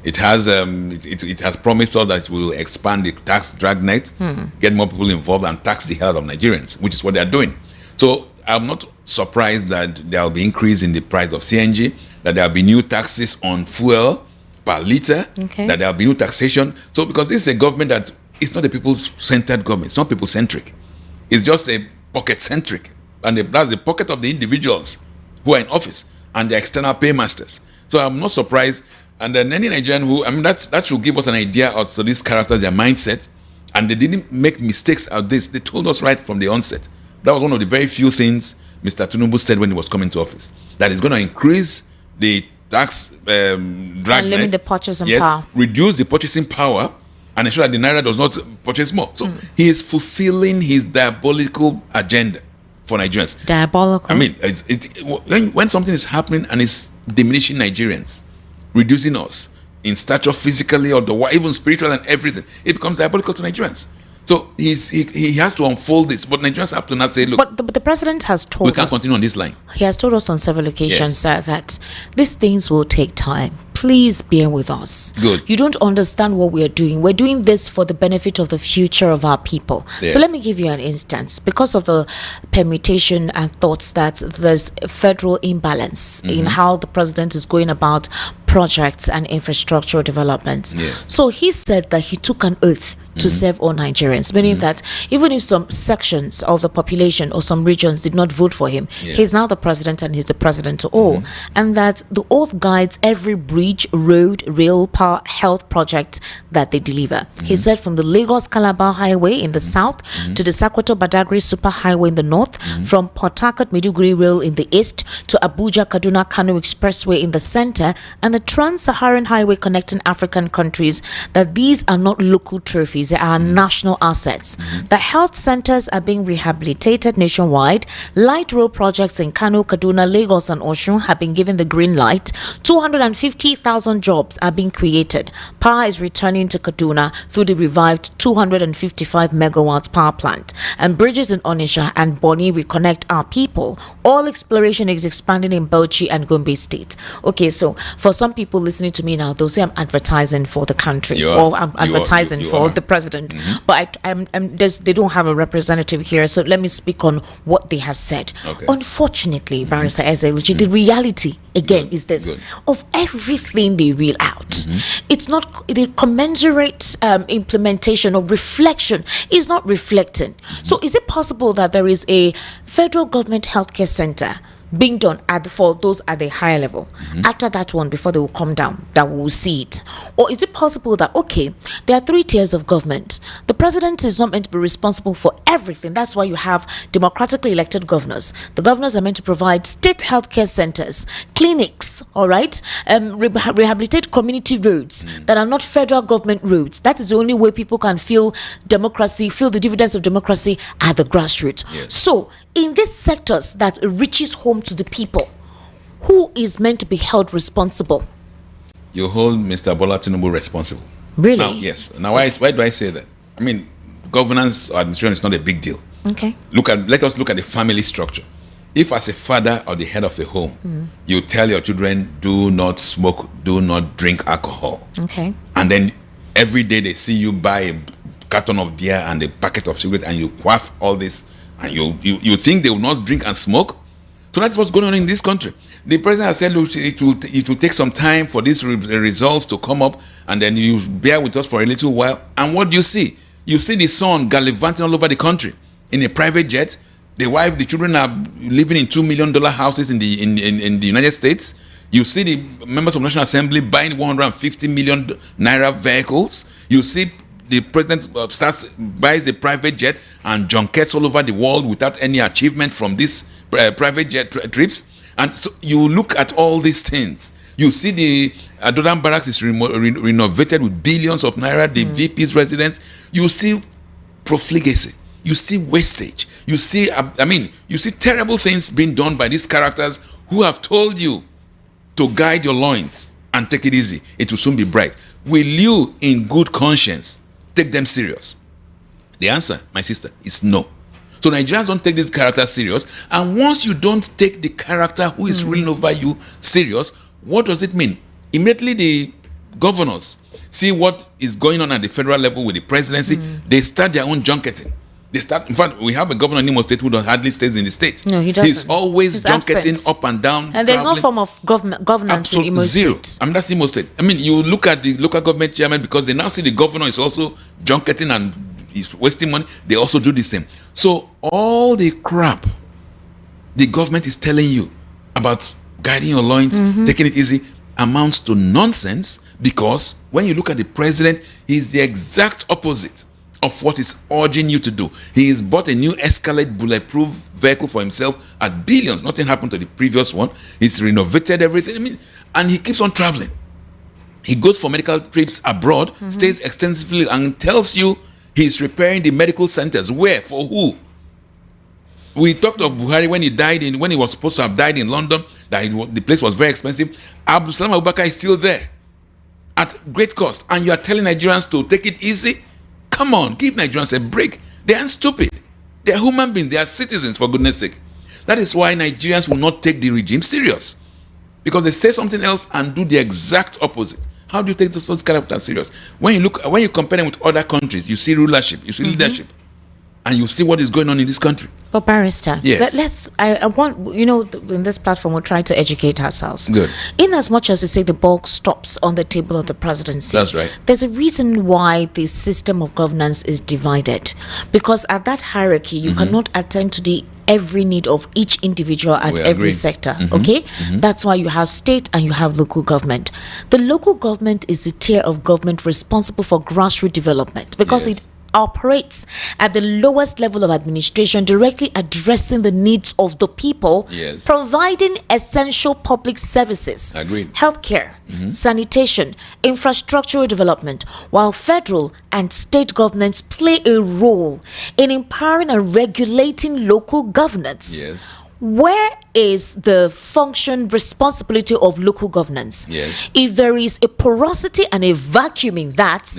It has it has promised us that it will expand the tax dragnet, get more people involved, and tax the hell out of Nigerians, which is what they are doing. So I'm not surprised that there will be increase in the price of CNG, that there will be new taxes on fuel per liter, that there will be new taxation. So because this is a government that is not a people-centered government, it's not people-centric. It's just a pocket-centric. And that's the pocket of the individuals who are in office and the external paymasters. So I'm not surprised. And then any Nigerian that should give us an idea of these characters, their mindset. And they didn't make mistakes at this. They told us right from the onset. That was one of the very few things Mr. Tinubu said when he was coming to office. That is going to increase the tax dragnet. And limit the purchasing power. Reduce the purchasing power and ensure that the Naira does not purchase more. So he is fulfilling his diabolical agenda for Nigerians. Diabolical. I mean, when something is happening and it's diminishing Nigerians, reducing us in stature physically or even spiritual and everything, it becomes diabolical to Nigerians. So he has to unfold this, but Nigerians have to not say, look. But the president has told us. We can't continue on this line. He has told us on several occasions that these things will take time. Please bear with us. Good. You don't understand what we are doing. We're doing this for the benefit of the future of our people. Yes. So let me give you an instance. Because of the permutation and thoughts that there's a federal imbalance in how the president is going about projects and infrastructure developments. Yes. So he said that he took an oath to serve all Nigerians, meaning that even if some sections of the population or some regions did not vote for him, he's now the president and he's the president to all. And that the oath guides every bridge, road, rail, power, health project that they deliver. He said from the Lagos-Calabar Highway in the south to the Sokoto-Badagry Super Highway in the north, from Port Harcourt-Maiduguri Rail in the east to Abuja-Kaduna-Kano Expressway in the center, and the Trans-Saharan Highway connecting African countries, that these are not local trophies. easy, are national assets. The health centers are being rehabilitated nationwide. Light rail projects in Kano, Kaduna, Lagos, and Osun have been given the green light. 250,000 jobs are being created. Power is returning to Kaduna through the revived 255 megawatt power plant. And bridges in Onisha and Boni reconnect our people. All exploration is expanding in Bauchi and Gombe State. Okay, so for some people listening to me now, they'll say I'm advertising for the country or I'm advertising for the president. But they don't have a representative here, so let me speak on what they have said. Okay. Unfortunately, Barrister Eze, the reality again is this: of everything they reel out, it's not the commensurate implementation or reflection is not reflecting. So is it possible that there is a federal government healthcare center being done for those at the higher level, after that one, before they will come down, that we will see it? Or is it possible that, okay, there are 3 tiers of government, the president is not meant to be responsible for everything, that's why you have democratically elected governors. The governors are meant to provide state healthcare centers, clinics, all right, rehabilitate community roads that are not federal government roads. That is the only way people can feel democracy, feel the dividends of democracy at the grassroots. So in these sectors that reaches home to the people, who is meant to be held responsible? You hold Mr. Bola Tinubu responsible. Really? Now, yes. Now, why do I say that? I mean, governance or administration is not a big deal. Okay. Let us look at the family structure. If as a father or the head of the home, you tell your children, do not smoke, do not drink alcohol. Okay. And then every day they see you buy a carton of beer and a packet of cigarette and you quaff all this, and you think they will not drink and smoke? So that's what's going on in this country. The president has said, look, it will take some time for these results to come up, and then you bear with us for a little while. And what do you see? You see the son gallivanting all over the country in a private jet. The wife, the children are living in $2 million houses in the United States. You see the members of the National Assembly buying 150 million naira vehicles. You see the president buys the private jet and junkets all over the world without any achievement from these private jet trips. And so you look at all these things. You see the Adodan Barracks is renovated with billions of naira, the VP's residence. You see profligacy. You see wastage. You see, you see terrible things being done by these characters who have told you to guide your loins and take it easy. It will soon be bright. Will you, in good conscience, take them serious? The answer, my sister, is no. So Nigerians don't take this character serious. And once you don't take the character who is ruling over you serious, what does it mean? Immediately the governors see what is going on at the federal level with the presidency, they start their own junketing. In fact, we have a governor in Imo State who hardly stays in the state. No, he doesn't. He's always junketing up and down. And there's no form of governance in Imo zero. State. That's Imo State. You look at the local government chairman, because they now see the governor is also junketing and he's wasting money. They also do the same. So all the crap the government is telling you about guiding your loins, taking it easy, amounts to nonsense, because when you look at the president, he's the exact opposite of what he's urging you to do. He has bought a new Escalade bulletproof vehicle for himself at billions. Nothing happened to the previous one. He's renovated everything. And he keeps on traveling. He goes for medical trips abroad, stays extensively, and tells you he's repairing the medical centers. Where? For who? We talked of Buhari when he was supposed to have died in London, that the place was very expensive. Abdul Salam Abubakar is still there at great cost. And you are telling Nigerians to take it easy? Come on, give Nigerians a break. They aren't stupid. They are human beings. They are citizens, for goodness sake. That is why Nigerians will not take the regime serious, because they say something else and do the exact opposite. How do you take those characters serious? When you compare them with other countries, you see rulership, you see leadership, and you see what is going on in this country. But Barrister, yes. I want, in this platform, we'll try to educate ourselves. Good. In as much as you say the bulk stops on the table of the presidency. That's right. There's a reason why the system of governance is divided. Because at that hierarchy, you cannot attend to the every need of each individual at every sector. Okay? That's why you have state and you have local government. The local government is the tier of government responsible for grassroots development, because it operates at the lowest level of administration, directly addressing the needs of the people, providing essential public services, healthcare, sanitation, infrastructural development, while federal and state governments play a role in empowering and regulating local governance. Where is the function responsibility of local governance? If there is a porosity and a vacuum in that,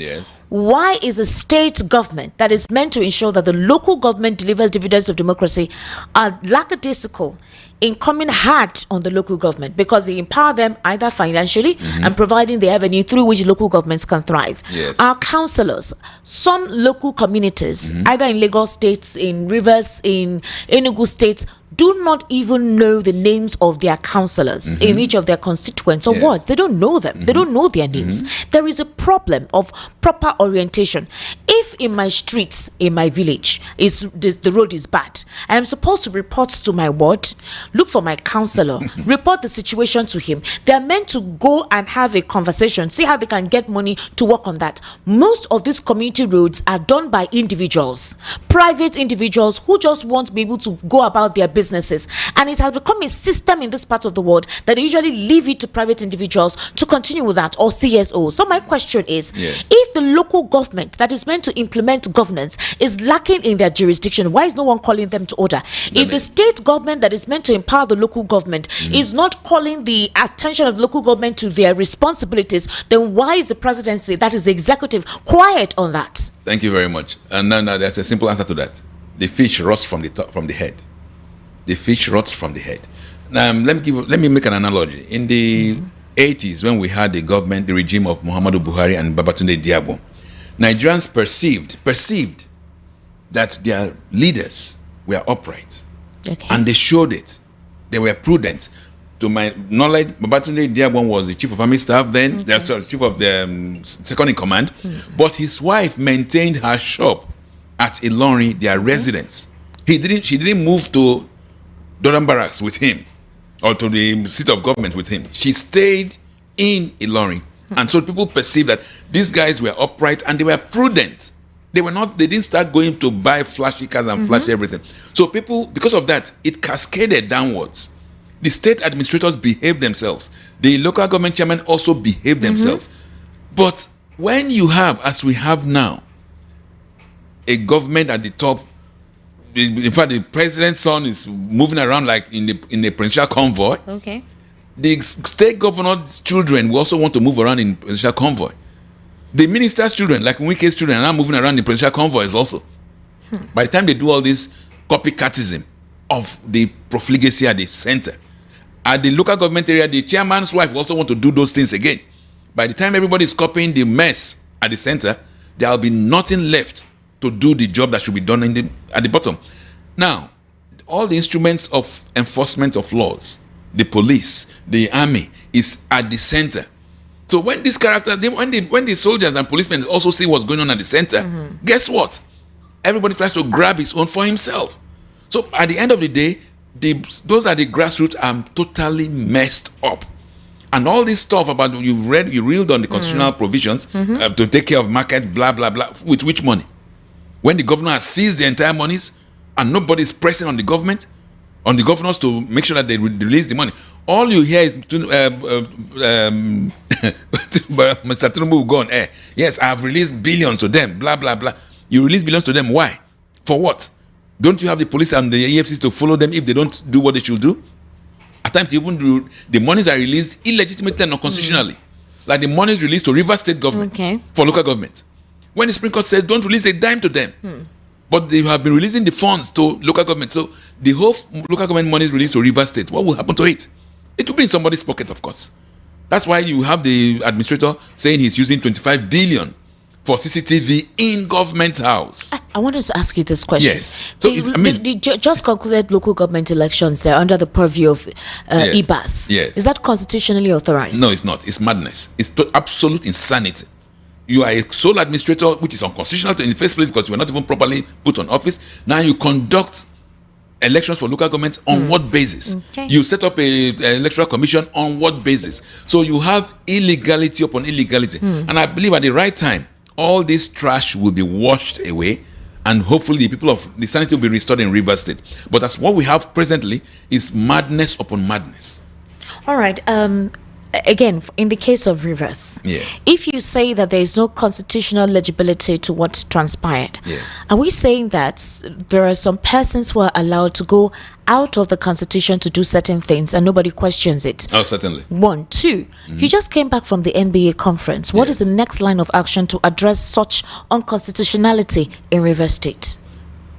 why is a state government that is meant to ensure that the local government delivers dividends of democracy are lackadaisical in coming hard on the local government, because they empower them either financially and providing the avenue through which local governments can thrive? Our councillors, some local communities, either in Lagos states, in Rivers, in Enugu states, do not even know the names of their councillors in each of their constituents or wards. They don't know them. They don't know their names. There is a problem of proper orientation. If in my streets, in my village, the road is bad, I am supposed to report to my ward, look for my councillor, report the situation to him. They are meant to go and have a conversation, see how they can get money to work on that. Most of these community roads are done by individuals, private individuals who just want to be able to go about their businesses, and it has become a system in this part of the world that they usually leave it to private individuals to continue with that, or CSO. So my question is, if the local government that is meant to implement governance is lacking in their jurisdiction, why is no one calling them to order? If the state government that is meant to empower the local government is not calling the attention of the local government to their responsibilities, then why is the presidency, that is the executive, quiet on that? Thank you very much. And now there's a simple answer to that. The fish rots from the top, from the head. The fish rots from the head. Now, let me make an analogy. In the 80s, when we had the government, the regime of Muhammadu Buhari and Babatunde Diabo, Nigerians perceived that their leaders were upright, and they showed it. They were prudent. To my knowledge, Babatunde Diabo was the chief of army staff then, sorry, chief of the second in command, but his wife maintained her shop at Ilorin, their residence. She didn't move to Doran Barracks with him or to the seat of government with him. She stayed in Ilorin. And so people perceived that these guys were upright and they were prudent. They didn't start going to buy flashy cars and flash everything. So people, because of that, it cascaded downwards. The state administrators behaved themselves. The local government chairmen also behaved themselves. But when you have, as we have now, a government at the top, in fact, the president's son is moving around like in a presidential convoy. The state governor's children will also want to move around in presidential convoy. The minister's children, like Nwike's children, are now moving around in presidential convoys also. By the time they do all this copycatism of the profligacy at the center, at the local government area, the chairman's wife will also want to do those things again. By the time everybody is copying the mess at the center, there will be nothing left to do the job that should be done at the bottom. Now, all the instruments of enforcement of laws, the police, the army, is at the center. So when this character, when the soldiers and policemen also see what's going on at the center, guess what? Everybody tries to grab his own for himself. So at the end of the day, those at the grassroots are totally messed up. And all this stuff about you reeled on the constitutional provisions to take care of markets, blah, blah, blah. With which money? When the governor has seized the entire monies and nobody is pressing on the government, on the governors to make sure that they release the money. All you hear is Mr. Tinubu will go on air. Yes, I have released billions to them, blah, blah, blah. You release billions to them, why? For what? Don't you have the police and the EFCs to follow them if they don't do what they should do? At times, even the monies are released illegitimately and unconstitutionally. Like the monies released to Rivers State government for local government. When the Supreme Court says don't release a dime to them, but they have been releasing the funds to local government. So the whole local government money is released to Rivers State. What will happen to it? It will be in somebody's pocket, of course. That's why you have the administrator saying he's using 25 billion for CCTV in government house. I wanted to ask you this question. Yes. So the just concluded local government elections under the purview of IBAS. Yes. Is that constitutionally authorized? No, it's not. It's madness. It's absolute insanity. You are a sole administrator, which is unconstitutional in the first place because you were not even properly put on office. Now you conduct elections for local government on what basis? You set up an electoral commission on what basis? So you have illegality upon illegality. And I believe at the right time, all this trash will be washed away, and hopefully the people of the sanity will be restored in Rivers State. But as what we have presently is madness upon madness. All right. Again, in the case of Rivers, if you say that there is no constitutional legibility to what transpired, are we saying that there are some persons who are allowed to go out of the constitution to do certain things and nobody questions it? Oh, certainly. 1, 2, you just came back from the NBA conference. What is the next line of action to address such unconstitutionality in Rivers State?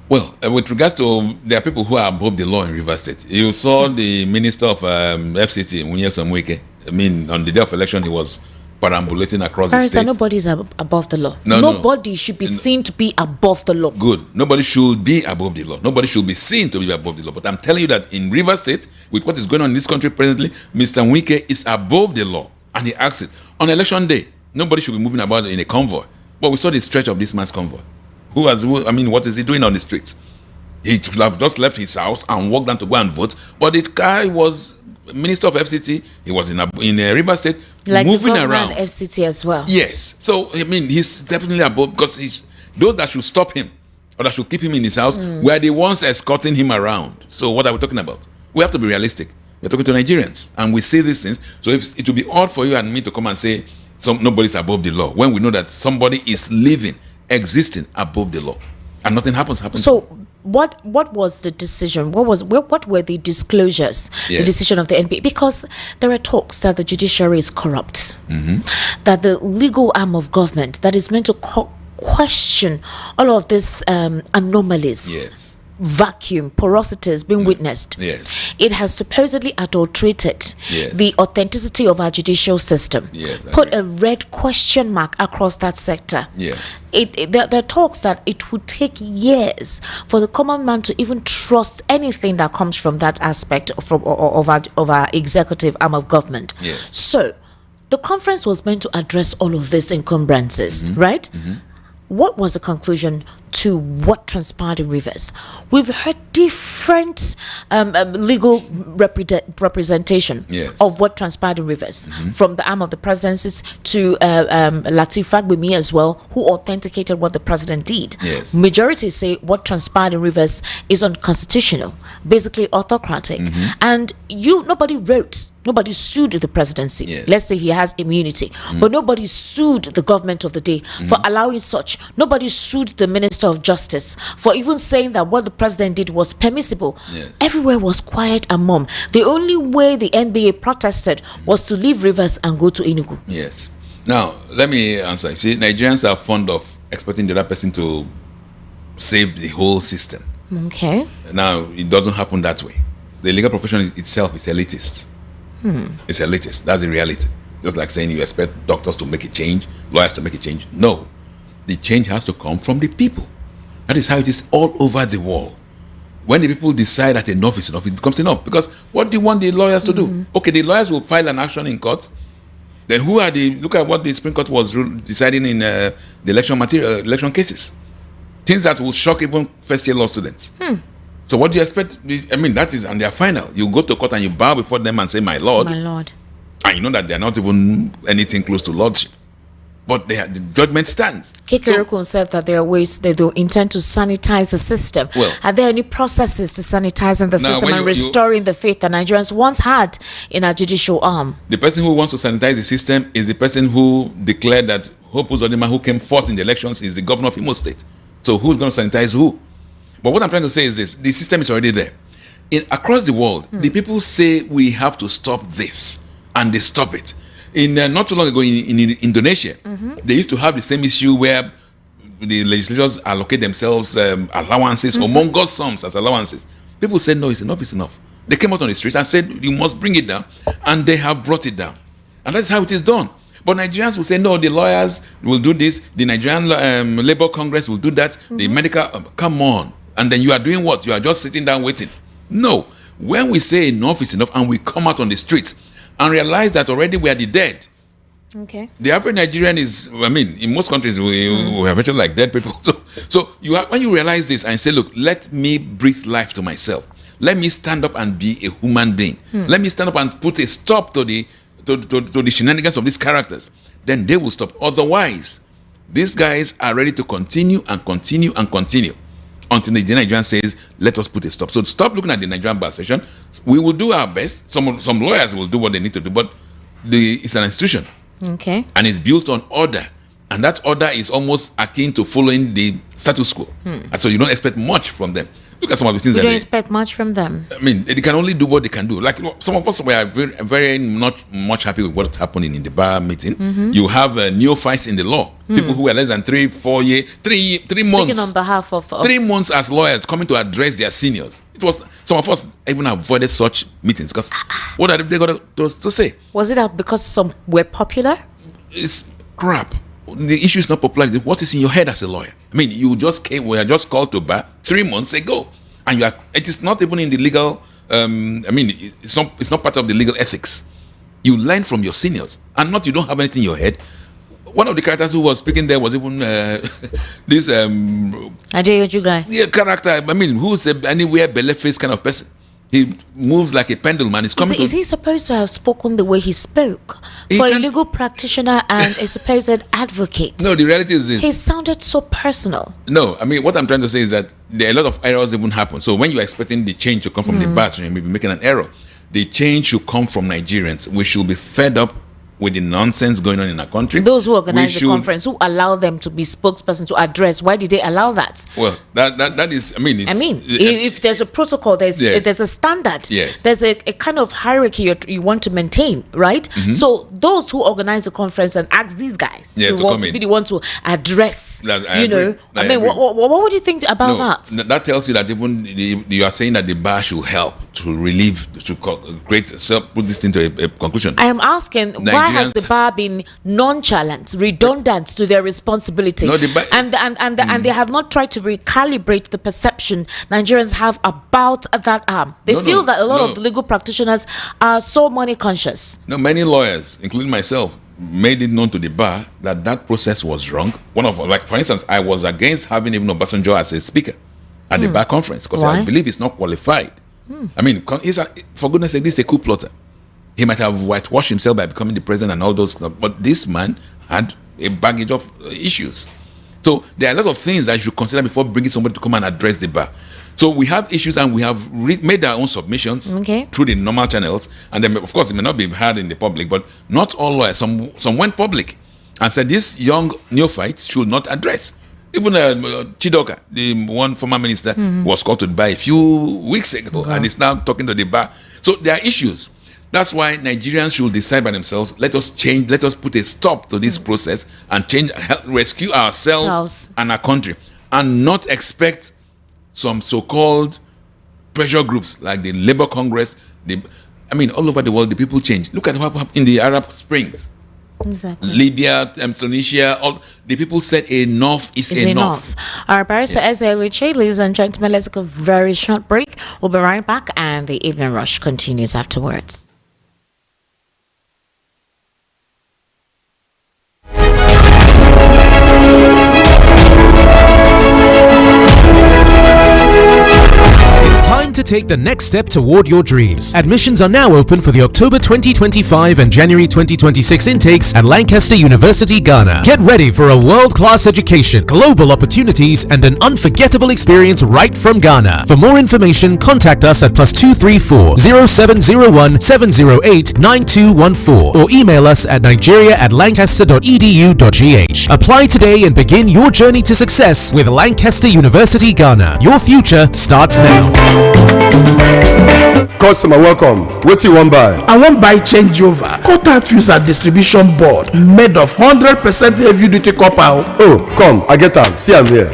Well, with regards to, there are people who are above the law in Rivers State. You saw the Minister of FCT, Munye Samweke. I mean, on the day of election, he was perambulating across the state. Nobody is above the law. No, nobody should be seen to be above the law. Good. Nobody should be above the law. Nobody should be seen to be above the law. But I'm telling you that in Rivers State, with what is going on in this country presently, Mr. Nwike is above the law. And he acts it. On election day, nobody should be moving about in a convoy. But we saw the stretch of this man's convoy. What is he doing on the streets? He should have just left his house and walked down to go and vote. But the guy was Minister of FCT. He was in River State, like moving around. FCT as well. Yes. So I mean, he's definitely above, because those that should stop him or that should keep him in his house were the ones escorting him around. So what are we talking about? We have to be realistic. We're talking to Nigerians, and we see these things. So it will be odd for you and me to come and say nobody's above the law when we know that somebody is living, existing above the law, and nothing happens. So what was the decision? What were the disclosures? The decision of the NBA? Because there are talks that the judiciary is corrupt, that the legal arm of government that is meant to question all of these anomalies. Vacuum, porosities being witnessed. It has supposedly adulterated the authenticity of our judicial system. Put a red question mark across that sector. There are talks that it would take years for the common man to even trust anything that comes from that aspect of our executive arm of government. So the conference was meant to address all of these encumbrances, right? What was the conclusion to what transpired in Rivers? We've heard different legal representation of what transpired in Rivers, from the arm of the presidency to Lateef Fagbemi as well, who authenticated what the president did. Majority say what transpired in Rivers is unconstitutional, basically autocratic, and nobody sued the presidency. Let's say he has immunity, but nobody sued the government of the day for allowing such. Nobody sued the Minister of Justice for even saying that what the president did was permissible. Everywhere was quiet and mum. The only way the NBA protested was to leave Rivers and go to Enugu. Now, let me answer. See, Nigerians are fond of expecting the other person to save the whole system. Now, it doesn't happen that way. The legal profession itself is elitist. It's elitist. That's the reality. Just like saying you expect doctors to make a change, lawyers to make a change. No. The change has to come from the people. That is how it is all over the world. When the people decide that enough is enough, it becomes enough. Because what do you want the lawyers to do? Okay, the lawyers will file an action in court. Then look at what the Supreme Court was deciding in the election cases. Things that will shock even first-year law students. So what do you expect? I mean, that is, and they are final. You go to court and you bow before them and say, my Lord. My Lord. And you know that they are not even anything close to lordship. But the judgment stands. Kekerekun said that there are ways they do intend to sanitize the system. Well, are there any processes to sanitizing the system and restoring the faith that Nigerians once had in our judicial arm? The person who wants to sanitize the system is the person who declared that Hope Uzodinma, who came fourth in the elections, is the governor of Imo State. So who's going to sanitize who? But what I'm trying to say is this: the system is already there. Across the world, the people say we have to stop this, and they stop it. Not too long ago in Indonesia, they used to have the same issue where the legislators allocate themselves allowances, humongous sums as allowances. People said, no, it's enough. They came out on the streets and said, you must bring it down. And they have brought it down. And that's how it is done. But Nigerians will say, no, the lawyers will do this. The Nigerian Labour Congress will do that. The medical, come on. And then you are doing what? You are just sitting down waiting. No. When we say enough is enough and we come out on the streets and realize that already we are the dead. The average Nigerian is, in most countries we are virtually like dead people. So when you realize this and say, look, let me breathe life to myself. Let me stand up and be a human being. Let me stand up and put a stop to the shenanigans of these characters. Then they will stop. Otherwise, These guys are ready to continue and continue and continue until the Nigerian says, let us put a stop. So stop looking at the Nigerian bar session. We will do our best. Some lawyers will do what they need to do, but it's an institution. Okay. And it's built on order. And that order is almost akin to following the status quo. And so you don't expect much from them. Look at some of the things You don't expect much from them. I mean, they can only do what they can do. Like, some of us were very, very not much happy with what's happening in the bar meeting. You have neophytes in the law. People who were less than 3 months. Speaking on behalf of 3 months as lawyers coming to address their seniors. It was, some of us even avoided such meetings because what are they going to say? Was it because some were popular? It's crap. The issue is not popularity. What is in your head as a lawyer? I mean, you just were just called to bar 3 months ago, and it is not even in the legal. It's not part of the legal ethics. You learn from your seniors, and you don't have anything in your head. One of the characters who was speaking there was even this Adeyoju guy. Yeah, character. I mean, who's anywhere belly-faced kind of person. He moves like a pendulum and is he supposed to have spoken the way he spoke? For a legal practitioner and a supposed advocate. No, the reality is this. He sounded so personal. No, I mean, what I'm trying to say is that a lot of errors even happen. So when you're expecting the change to come from the bar, so you may be making an error. The change should come from Nigerians. We should be fed up with the nonsense going on in our country. Those who organize the conference, who allow them to be spokesperson to address, why did they allow that? Well, that is, if there's a protocol, there's a standard, there's a kind of hierarchy you want to maintain, right? So those who organize the conference and ask these guys to be the one to address, what would you think about that? That tells you that even you are saying that the bar should help to relieve, to put this into a conclusion. I am asking, why has the bar been nonchalant, redundant to their responsibility? No, and they have not tried to recalibrate the perception Nigerians have about that arm. They feel that a lot of the legal practitioners are so money conscious. No, many lawyers, including myself, made it known to the bar that process was wrong. For instance, I was against having even Obasanjo as a speaker at the bar conference because I believe he's not qualified. I mean, for goodness sake, this is a coup plotter. He might have whitewashed himself by becoming the president and all those stuff, but this man had a baggage of issues. So there are a lot of things that you should consider before bringing somebody to come and address the bar. So we have issues and we have made our own submissions through the normal channels. And then, of course, it may not be heard in the public, but not all lawyers. Some went public and said these young neophytes should not address. Even Chidoka, the one former minister, was called to the bar a few weeks ago and is now talking to the bar. So there are issues. That's why Nigerians should decide by themselves, let us change, let us put a stop to this process and rescue ourselves and our country, and not expect some so-called pressure groups like the Labour Congress, all over the world, the people change. Look at what happened in the Arab Springs. Exactly. Libya, Tunisia, all the people said enough is enough. Our barrister Nasir El-Rufai, ladies and gentlemen, let's take a very short break. We'll be right back and the evening rush continues afterwards. Time to take the next step toward your dreams. Admissions are now open for the October 2025 and January 2026 intakes at Lancaster University, Ghana. Get ready for a world-class education, global opportunities, and an unforgettable experience right from Ghana. For more information, contact us at +234 0701 708 9214 or email us at nigeria@lancaster.edu.gh. Apply today and begin your journey to success with Lancaster University, Ghana. Your future starts now. Customer, welcome. What you want buy? I want buy changeover. Quota fuse and distribution board made of 100% heavy duty copper. Oh, come, I get am. See, I'm here.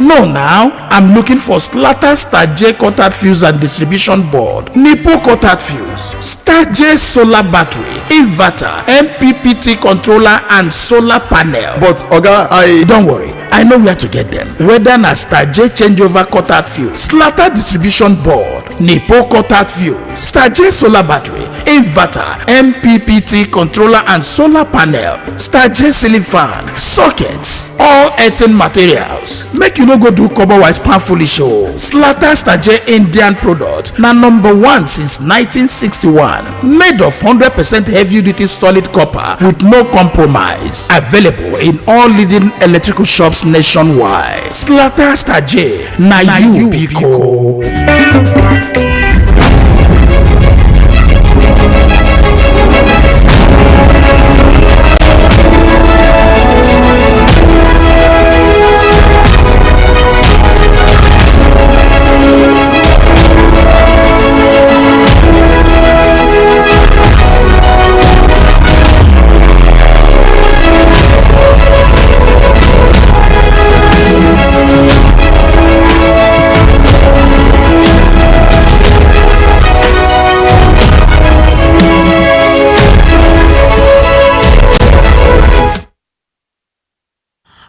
No, now I'm looking for Slatter Star J Quota fuse and distribution board, Nipple Quota fuse, Star J solar battery, inverter, MPPT controller, and solar panel. But Oga, don't worry. I know where to get them. Whether na Star J changeover cut-out fuse, Slatter distribution board, Nipo cut-out fuse, Star J solar battery, inverter, MPPT controller and solar panel, Star J ceiling fan, sockets, all earthen materials. Make you no go do cover-wise pan foolish o. Slatter Star J Indian product na number 1 since 1961. Made of 100% heavy-duty solid copper with no compromise. Available in all leading electrical shops nationwide. Slatter Star J, na you biko.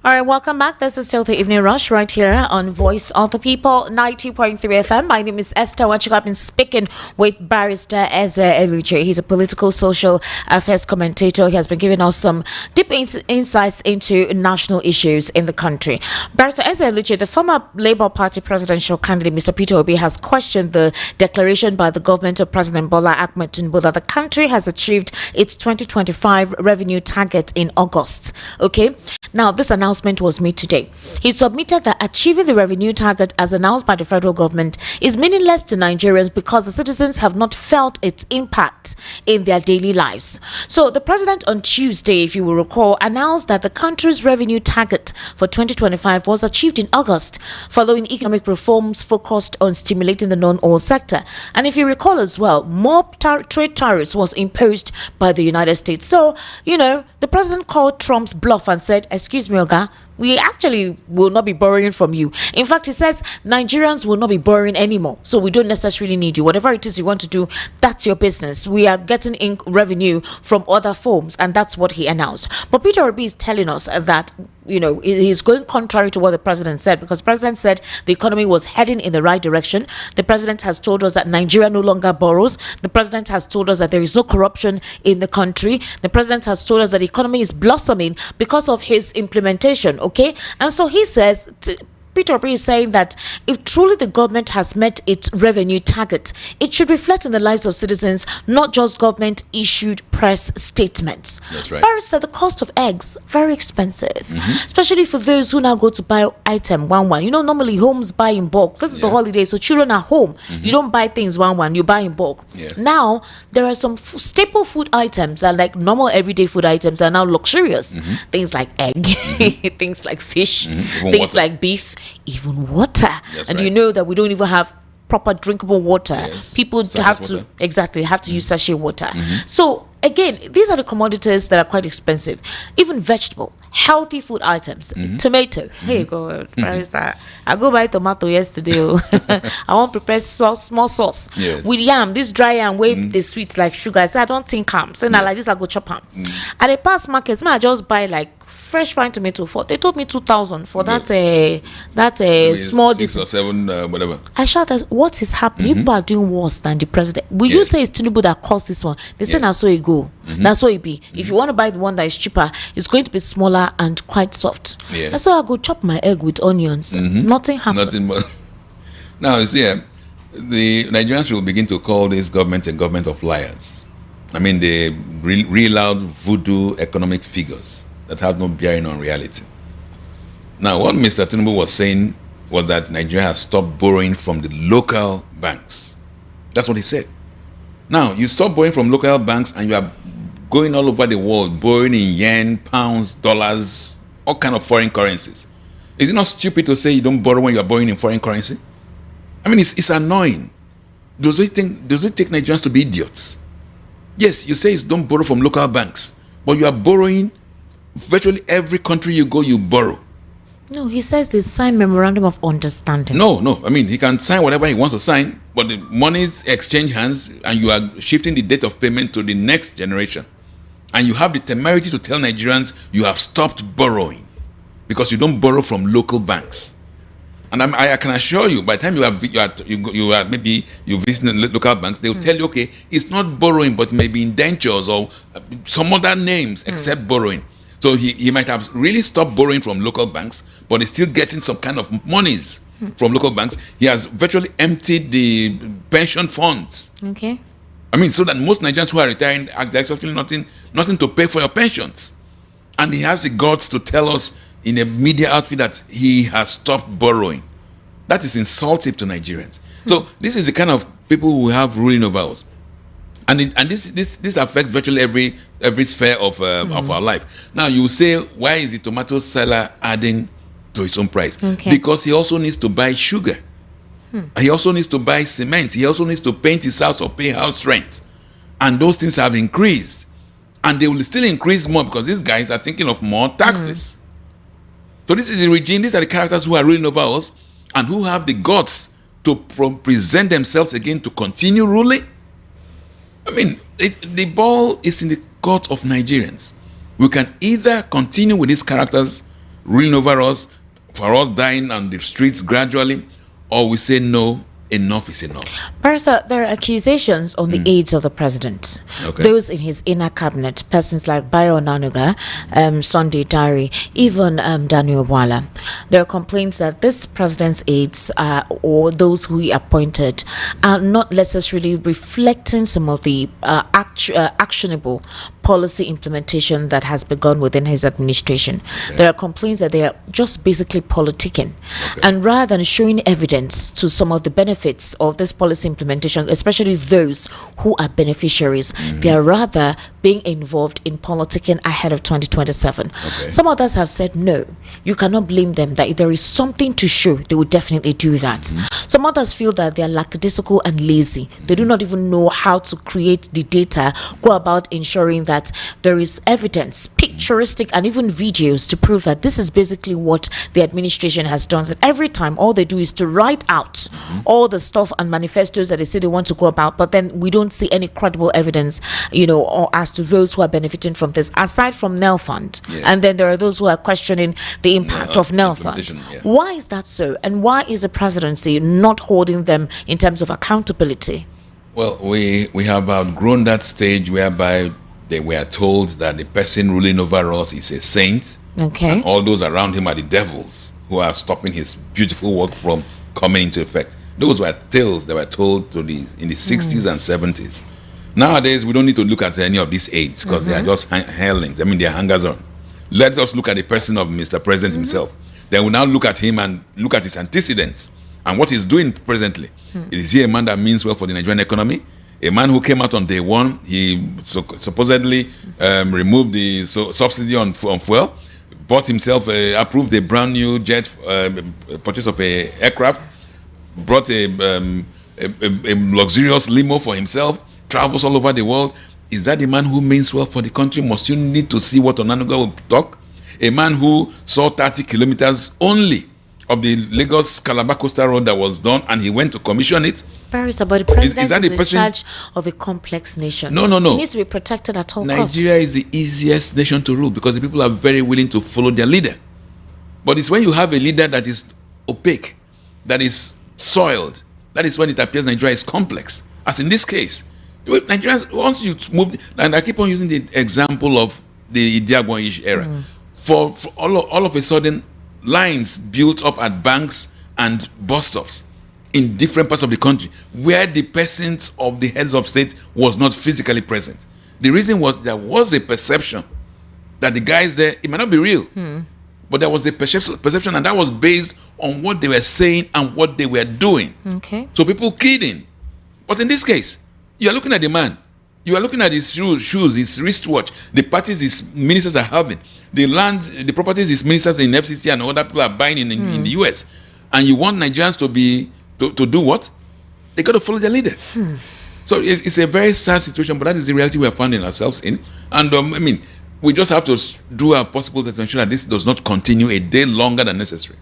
All right, welcome back. This is still the Evening Rush right here on Voice of the People, 90.3 FM. My name is Esther Wachuku. I've been speaking with Barrister Nasir El-Rufai. He's a political social affairs commentator. He has been giving us some deep insights into national issues in the country. Barrister Nasir El-Rufai, the former Labour Party presidential candidate, Mr. Peter Obi, has questioned the declaration by the government of President Bola Ahmed Tinubu that the country has achieved its 2025 revenue target in August. Okay, now this announcement was made today. He submitted that achieving the revenue target as announced by the federal government is meaningless to Nigerians because the citizens have not felt its impact in their daily lives. So the president on Tuesday, if you will recall, announced that the country's revenue target for 2025 was achieved in August following economic reforms focused on stimulating the non-oil sector. And if you recall as well, more trade tariffs was imposed by the United States. So, you know, the president called Trump's bluff and said, "Excuse me, Oga, we actually will not be borrowing from you." In fact, he says Nigerians will not be borrowing anymore, so we don't necessarily need you. Whatever it is you want to do, that's your business. We are getting in revenue from other forms, and that's what he announced. But Peter Obi is telling us that, you know, he's going contrary to what the president said, because the president said the economy was heading in the right direction. The president has told us that Nigeria no longer borrows. The president has told us that there is no corruption in the country. The president has told us that the economy is blossoming because of his implementation. Okay, and so he says, Peter Obi is saying that if truly the government has met its revenue target, it should reflect in the lives of citizens, not just government issued press statements. That's right. Paris said the cost of eggs very expensive, especially for those who now go to buy item one. You know, normally homes buy in bulk. This is the holiday, so children are home. You don't buy things one. You buy in bulk. Yes. Now there are some staple food items that, like normal everyday food items, are now luxurious. Things like egg, things like fish, things water. like beef. Even water. That's and right. you know that we don't even have proper drinkable water. Yes. People Sachet have water. have to use sachet water. So again, these are the commodities that are quite expensive. Even vegetable, healthy food items, tomato. Hey God, where is that? I go buy tomato yesterday. I want to prepare small sauce. Yes. With yam, this dry yam wey the sweet like sugar. I say I don't think am. So now like this I go chop am. And the past markets, I just buy like fresh fine tomato for. They told me 2,000 for that small 6 or 7 whatever. I shout that what is happening? People are doing worse than the president. Will you say it's Tinubu that caused this one? They say now so it go. That's what it be. If you want to buy the one that is cheaper, it's going to be smaller and quite soft. Yes. That's why I go chop my egg with onions. Nothing happened. Nothing more. Now, you see, the Nigerians will begin to call this government a government of liars. I mean, they reel out voodoo economic figures that have no bearing on reality. Now, what Mr. Tinubu was saying was that Nigeria has stopped borrowing from the local banks. That's what he said. Now, you stop borrowing from local banks and you are going all over the world, borrowing in yen, pounds, dollars, all kind of foreign currencies. Is it not stupid to say you don't borrow when you are borrowing in foreign currency? I mean, it's annoying. Does it take Nigerians to be idiots? Yes, you say it's don't borrow from local banks, but you are borrowing virtually every country you go, you borrow. No, he says they signed memorandum of understanding. No. I mean, he can sign whatever he wants to sign, but the monies exchange hands and you are shifting the date of payment to the next generation. And you have the temerity to tell Nigerians you have stopped borrowing. because you don't borrow from local banks. And I can assure you, by the time you visit local banks, they will tell you, okay, it's not borrowing, but maybe indentures or some other names except borrowing. So he might have really stopped borrowing from local banks, but he's still getting some kind of monies from local banks. He has virtually emptied the pension funds. Okay. I mean, so that most Nigerians who are retiring, there's actually nothing to pay for your pensions. And he has the guts to tell us in a media outfit that he has stopped borrowing. That is insulting to Nigerians. So this is the kind of people who have ruling over us. And this affects virtually every sphere of our life. Now you say, why is the tomato seller adding to his own price? Okay. Because he also needs to buy sugar. He also needs to buy cement. He also needs to paint his house or pay house rent. And those things have increased. And they will still increase more because these guys are thinking of more taxes. So this is the regime. These are the characters who are ruling over us and who have the guts to present themselves again to continue ruling. I mean, the ball is in the court of Nigerians. We can either continue with these characters ruling over us, for us dying on the streets gradually, or we say no, enough is enough. Barrister, there are accusations on the aides of the president. Okay. Those in his inner cabinet, persons like Bayo Onanuga, Sunday Dari, even Daniel Wala. There are complaints that this president's aides or those who he appointed are not necessarily reflecting some of the actionable policy implementation that has begun within his administration. Okay. There are complaints that they are just basically politicking. Okay. And rather than showing evidence to some of the benefits of this policy implementation, especially those who are beneficiaries, they are rather being involved in politicking ahead of 2027. Okay. Some others have said no, you cannot blame them, that if there is something to show, they would definitely do that. Some others feel that they are lackadaisical and lazy. They do not even know how to create the data, go about ensuring that there is evidence, picturistic and even videos to prove that this is basically what the administration has done. That every time all they do is to write out all the stuff and manifestos that they say they want to go about, but then we don't see any credible evidence, or as to those who are benefiting from this, aside from Nel Fund. Yes. And then there are those who are questioning the impact of Nel Fund. Yeah. Why is that so? And why is the presidency not holding them in terms of accountability? Well, we have outgrown that stage whereby they were told that the person ruling over us is a saint. Okay. And all those around him are the devils who are stopping his beautiful work from coming into effect. Those were tales that were told in the 60s and 70s. Nowadays, we don't need to look at any of these aides because they are just hirelings. I mean, they are hangers-on. Let us look at the person of Mr. President himself. Then we now look at him and look at his antecedents and what he's doing presently. Is he a man that means well for the Nigerian economy? A man who came out on day one, he supposedly removed the subsidy on fuel, bought himself, approved a brand new jet, purchase of a aircraft, brought a luxurious limo for himself, travels all over the world. Is that the man who means well for the country? Must you need to see what Onanuga will talk? A man who saw 30 kilometers only of the Lagos-Calabar coastal road that was done, and he went to commission it. Barrister, but the president is in charge of a complex nation. No. He needs to be protected at all costs. Nigeria is the easiest nation to rule because the people are very willing to follow their leader. But it's when you have a leader that is opaque, that is soiled, that is when it appears Nigeria is complex. As in this case, Nigerians, once you move, and I keep on using the example of the Idiagbon-ish era, for all of a sudden, lines built up at banks and bus stops in different parts of the country where the persons of the heads of state was not physically present. The reason was there was a perception that the guys there, it might not be real, but there was a perception, and that was based on what they were saying and what they were doing. Okay. So people keyed in. But in this case, you are looking at the man. You are looking at his shoes, his wristwatch, the parties his ministers are having, the land, the properties his ministers in FCC and other people are buying in the US. And you want Nigerians to do what? They got to follow their leader. So it's a very sad situation, but that is the reality we are finding ourselves in. And we just have to do our possible to ensure that this does not continue a day longer than necessary.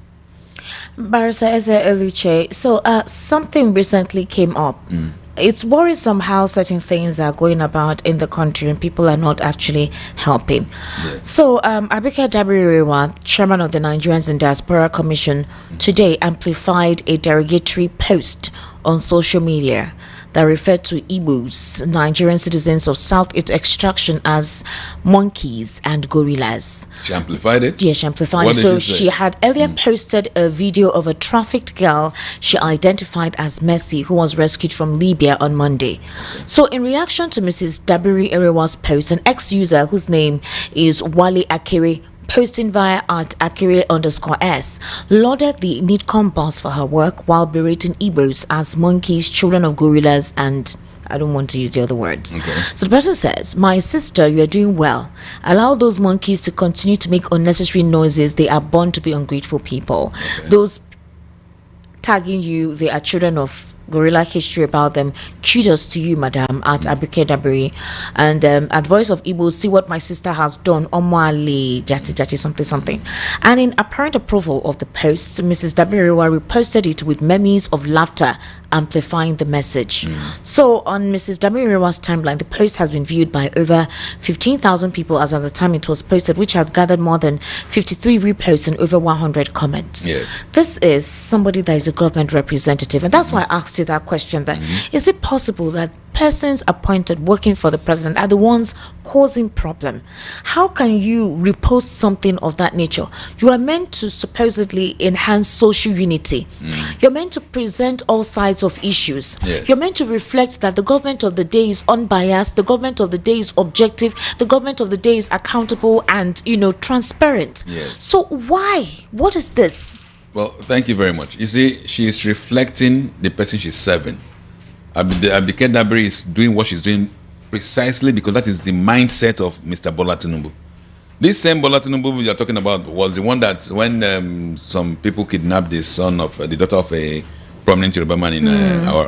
Barrister Nasir El-Rufai, so something recently came up it's worrisome how certain things are going about in the country and people are not actually helping. Yes. So, Abike Dabiri, chairman of the Nigerians in Diaspora Commission, today amplified a derogatory post on social media that referred to Igbos, Nigerian citizens of Southeast extraction, as monkeys and gorillas. She amplified it? Yeah, she amplified What it. did So she say? she had earlier posted a video of a trafficked girl she identified as Mercy, who was rescued from Libya on Monday. So in reaction to Mrs. Dabiri Erewa's post, an ex-user whose name is Wale Akere, posting via @Akere_S, lauded the NIDCOM boss for her work while berating Igbos as monkeys, children of gorillas, and I don't want to use the other words. Okay. So the person says, "My sister, you are doing well. Allow those monkeys to continue to make unnecessary noises. They are born to be ungrateful people. Okay. Those tagging you, they are children of gorilla history about them. Kudos to you, madam, at Abike Dabiri. And at Voice of Igbo, see what my sister has done. Omwale, jati, something. And in apparent approval of the post, Mrs. Dabiri reposted it with memes of laughter, amplifying the message. So on Mrs. Dabiri's timeline, the post has been viewed by over 15,000 people as at the time it was posted, which has gathered more than 53 reposts and over 100 comments. Yes. This is somebody that is a government representative, and that's why I asked you that question. That is it possible that persons appointed working for the president are the ones causing problem? How can you repost something of that nature? You are meant to supposedly enhance social unity. You're meant to present all sides of issues. Yes. You're meant to reflect that the government of the day is unbiased, the government of the day is objective, the government of the day is accountable and, transparent. Yes. So why? What is this? Well, thank you very much. You see, she is reflecting the person she's serving. Abike Dabiri is doing what she's doing precisely because that is the mindset of Mr. Bola Tinubu. This same Bola Tinubu you're talking about was the one that when some people kidnapped the daughter of a prominent Yoruba man in our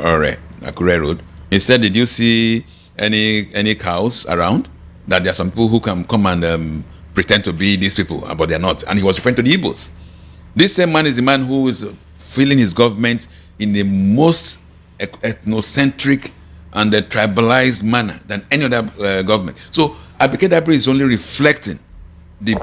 Akure Road, he said, "Did you see any cows around? That there are some people who can come and pretend to be these people, but they're not." And he was referring to the Igbos. This same man is the man who is filling his government in the most ethnocentric and tribalized manner than any other government. So Abike Dabiri is only reflecting the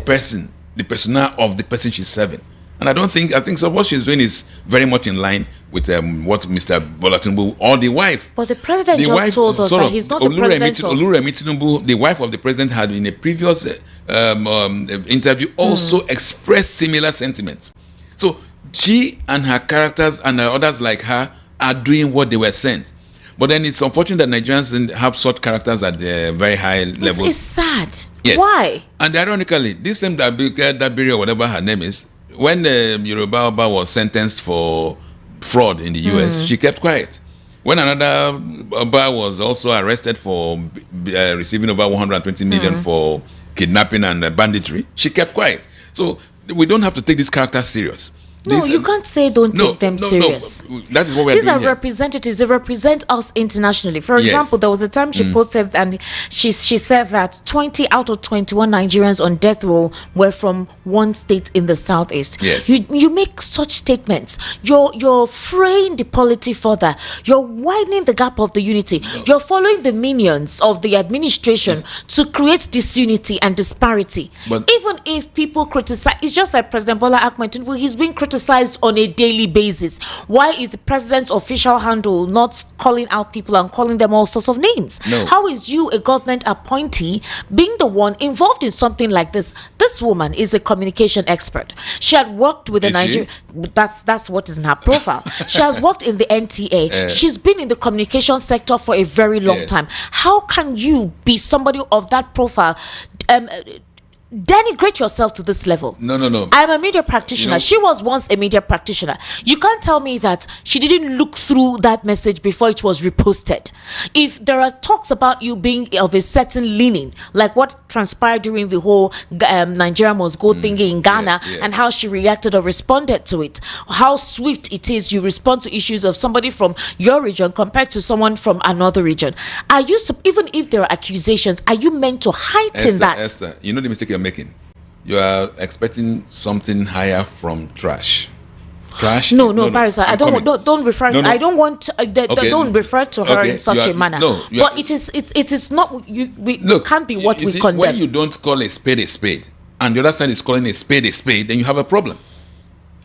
persona of the person she's serving. And I think so what she's doing is very much in line with what Mr. Bola Tinubu or the wife. But the president told us that he's not the president of... Oluremi Tinubu, the wife of the president, had in a previous interview also expressed similar sentiments. So she and her characters and others like her are doing what they were sent. But then it's unfortunate that Nigerians have such characters at very high levels. It's sad. Yes. Why? And ironically, this same Dabiri or whatever her name is, when Yoruba Oba was sentenced for fraud in the US, she kept quiet. When another Oba was also arrested for receiving over 120 million for kidnapping and banditry, she kept quiet. So we don't have to take these characters serious. No, you can't say don't take them serious. No. That is what we're These doing are here. representatives. They represent us internationally. For Yes. example, there was a time she posted and she said that 20 out of 21 Nigerians on death row were from one state in the southeast. Yes. You make such statements. You're fraying the polity further. You're widening the gap of the unity. No. You're following the minions of the administration to create disunity and disparity. But even if people criticize, it's just like President Bola Ahmed Tinubu. He's being criticized on a daily basis. Why is the president's official handle not calling out people and calling them all sorts of names? No. How is you, a government appointee, being the one involved in something like this? This woman is a communication expert. She had worked with the Nigerian. That's what is in her profile. She has worked in the NTA. She's been in the communication sector for a very long time. How can you be somebody of that profile? Denigrate yourself to this level. No. I'm a media practitioner. She was once a media practitioner. You can't tell me that she didn't look through that message before it was reposted. If there are talks about you being of a certain leaning, like what transpired during the whole Nigeria must go thingy in Ghana, and how she reacted or responded to it, how swift it is you respond to issues of somebody from your region compared to someone from another region. Are you, even if there are accusations, are you meant to heighten that? Esther, you know the mistake you're making. You are expecting something higher from trash. trash? No, Barrister, I don't refer. No. I don't want. Don't refer to her in such a manner. But it is not. It can't be what we condemn. When you don't call a spade, and the other side is calling a spade, then you have a problem.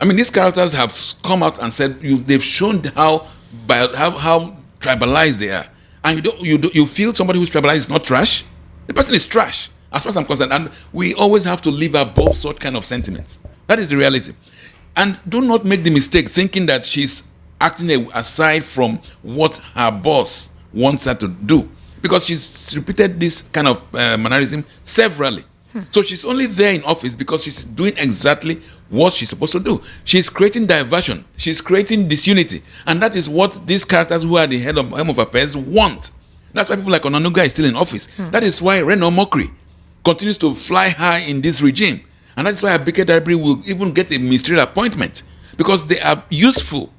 I mean, these characters have come out and said they've shown how tribalized they are, and you feel somebody who's tribalized is not trash. The person is trash, as far as I'm concerned, and we always have to live above such kind of sentiments. That is the reality. And do not make the mistake thinking that she's acting aside from what her boss wants her to do, because she's repeated this kind of mannerism severally. So she's only there in office because she's doing exactly what she's supposed to do. She's creating diversion. She's creating disunity. And that is what these characters who are the head of affairs want. That's why people like Onanuga is still in office. That is why Reno Mokri continues to fly high in this regime. And that's why Abike Dabiri will even get a ministerial appointment, because they are useful.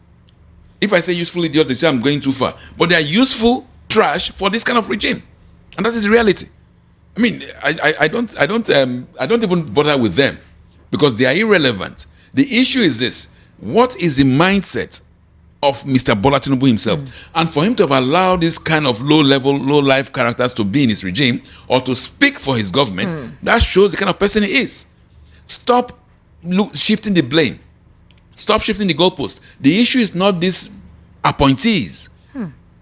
If I say useful idiots, they say I'm going too far. But they are useful trash for this kind of regime. And that is the reality. I mean, I don't even bother with them because they are irrelevant. The issue is this: what is the mindset of Mr. Bola Tinubu himself? And for him to have allowed this kind of low-level, low-life characters to be in his regime or to speak for his government, that shows the kind of person he is. Stop shifting the blame. Stop shifting the goalpost. The issue is not these appointees.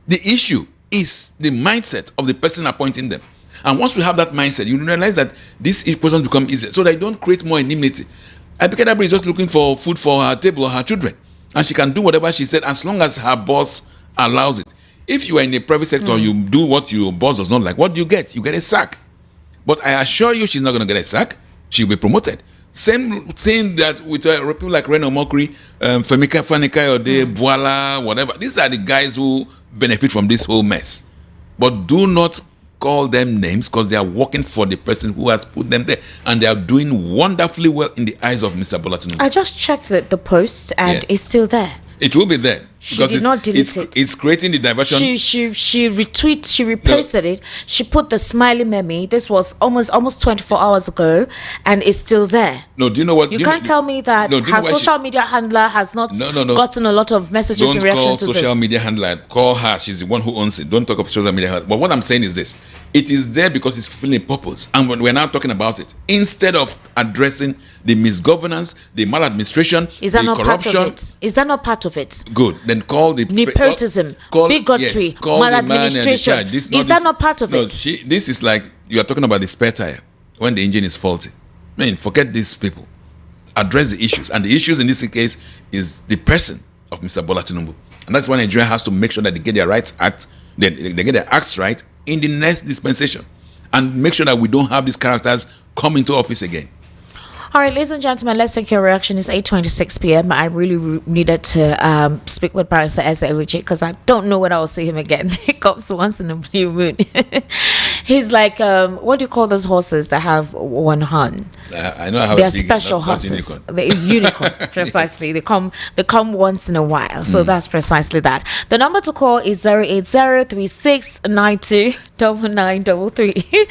The issue is the mindset of the person appointing them. And once we have that mindset, you realize that this person become easier, so that you don't create more enmity. Abike Dabiri is just looking for food for her table or her children, and she can do whatever she said as long as her boss allows it. If you are in the private sector, you do what your boss does not like. What do you get? You get a sack. But I assure you, she's not going to get a sack. She'll be promoted. Same thing that with people like Reno Mokri, Femika Fanikayode, Bwala, whatever. These are the guys who benefit from this whole mess. But do not call them names, because they are working for the person who has put them there, and they are doing wonderfully well in the eyes of Mr. Bola Tinubu. I just checked the post, and it's still there. It will be there. She did not delete it. It's creating the diversion. She reposted it. She put the smiley meme. This was almost 24 hours ago, and it's still there. No, do you know what? You can't tell me that her social media handler has not gotten a lot of messages in reaction to this. Don't call social media handler. Call her. She's the one who owns it. Don't talk of social media handler. But what I'm saying is this: it is there because it's fulfilling a purpose, and when we're now talking about it, instead of addressing the misgovernance, the maladministration, the corruption, is that not part of it? Good. Then call the nepotism, bigotry, maladministration. Is that not part of it? This is like you are talking about the spare tire when the engine is faulty. I mean, forget these people. Address the issues, and the issues in this case is the person of Mr. Bola Tinubu, and that's why Nigeria has to make sure that they get their rights act, they get their acts right in the next dispensation, and make sure that we don't have these characters come into office again. All right, ladies and gentlemen, let's take your reaction. It's 8:26 p.m. I really needed to speak with Barrister Nasir because I don't know when I will see him again. He comes once in a blue moon. He's like, what do you call those horses that have one horn? I know how they're special horses. They're unicorn, precisely. They come once in a while. So that's precisely that. The number to call is 080-3692-9933.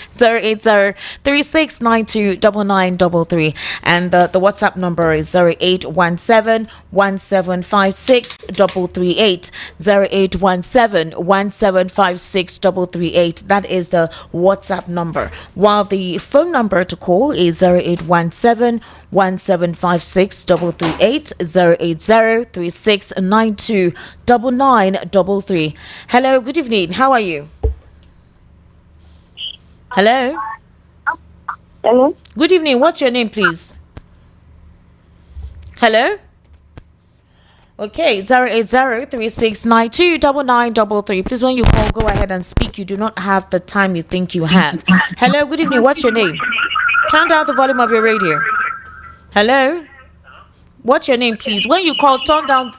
080-3692-9933. And the WhatsApp number is 0817-1756-338. 0817-1756-338. That is the WhatsApp number. While the phone number to call is 0817-1756-338. 080-3692-9933. Hello, good evening. How are you? Hello? Hello? Good evening. What's your name, please? Hello? Okay, 080-3692-9933. Please, when you call, go ahead and speak. You do not have the time you think you have. Hello, good evening. What's your name? Turn down the volume of your radio. Hello? What's your name, please? When you call, turn down.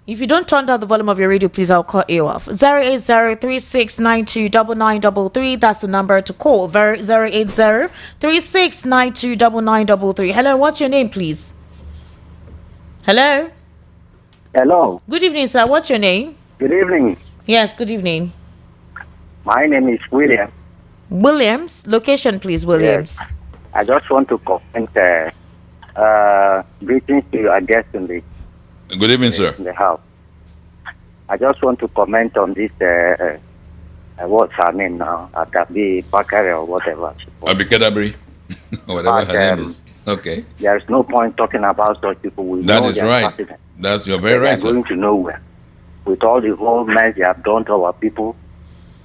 If you don't turn down the volume of your radio, please, I'll cut you off. 080-3692-9933. That's the number to call. 080-3692-9933. Hello, what's your name, please? Hello? Hello. Good evening, sir. What's your name? Good evening. Yes, good evening. My name is William. Williams. Location, please, Williams. Yes. I just want to comment Greetings to your guests in the Good evening, sir. In the house. I just want to comment on this. What's her name now? Adabi Bakari or whatever. Abike Dabiri, whatever her name is. Okay. There is no point talking about such people. We That know is they are right. president. You're very right, They are sir. going to nowhere. With all the whole mess they have done to our people,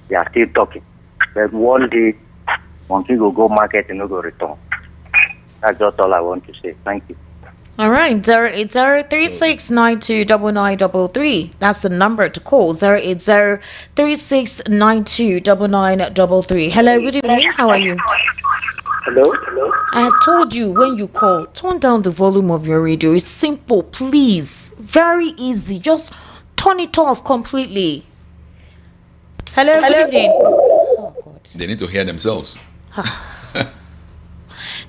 they are still talking. But one day, monkey will go market and no go return. That's just all I want to say. Thank you. All right, 08036929933. That's the number to call. 08036929933. Hello, good evening. How are you? Hello? I have told you when you call, turn down the volume of your radio. It's simple, please. Very easy. Just turn it off completely. Hello, good evening. Oh, God. They need to hear themselves.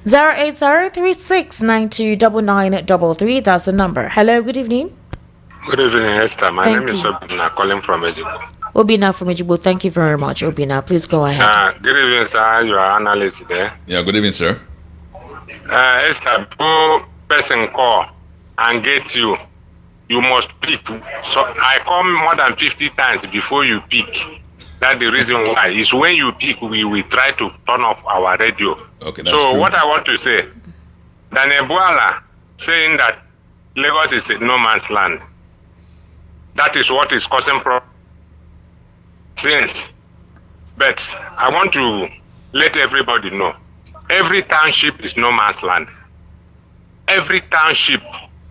08036929933. That's the number. Hello, good evening. Good evening, Esther. My Thank name is you. Obina, calling from Egypt. Obina from Ejibo. Thank you very much, Obina. Please go ahead. Good evening, sir. You are analyst there. Yeah, good evening, sir. Esther, before person call and get you, you must pick. So I call more than 50 times before you pick. That's the reason why. Is when you pick, we try to turn off our radio. Okay, that's so true. what I want to say, Daniel Buala saying that Lagos is a no man's land. That is what is causing problems. But I want to let everybody know, every township is no man's land. Every township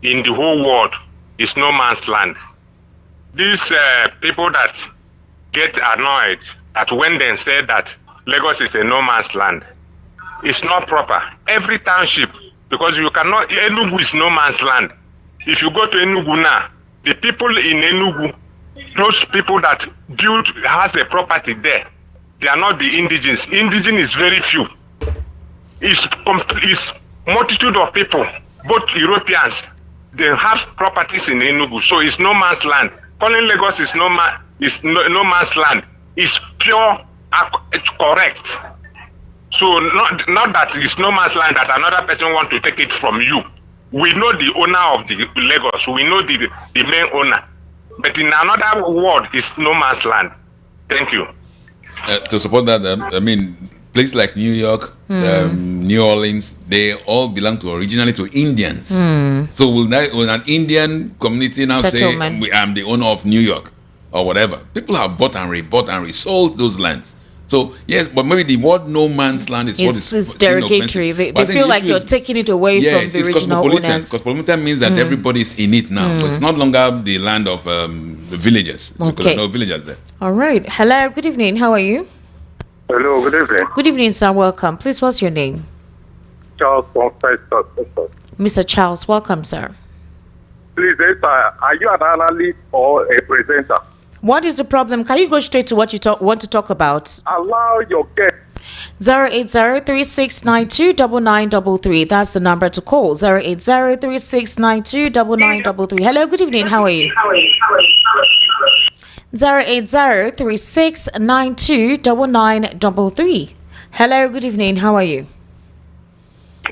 in the whole world is no man's land. These people that get annoyed at when they say that Lagos is a no man's land, it's not proper. Every township, because you cannot, Enugu is no man's land. If you go to Enugu now, the people in Enugu, those people that build, has a property there, they are not the indigenous. Indigenous is very few. It's multitude of people, both Europeans, they have properties in Enugu, so it's no man's land. Calling Lagos is no man's land. It's pure, it's correct. So not that it's no man's land that another person want to take it from you. We know the owner of the Lagos. We know the main owner. But in another word, it's no man's land. Thank you. To support that, I mean, places like New York, New Orleans, they all belong to originally to Indians. So will an Indian community now Settlement. say, I'm the owner of New York or whatever? People have bought and resold those lands. So, yes, but maybe the word no man's land is what is It's derogatory. They feel like you're taking it away from the it's original cosmopolitan. owners. Cosmopolitan means that everybody's in it now. So it's not longer the land of the villagers. Because Okay. there are no villagers there. All right. Hello, good evening. How are you? Hello, good evening. Good evening, sir. Welcome. Please, what's your name? Charles from First. Mr. Charles, welcome, sir. Please, Esther, are you an analyst or a presenter? What is the problem? Can you go straight to what you want to talk about? Allow your guest. 08036929933. That's the number to call. 08036929933. Hello, good evening. How are you? 08036929933. Hello, good evening. How are you?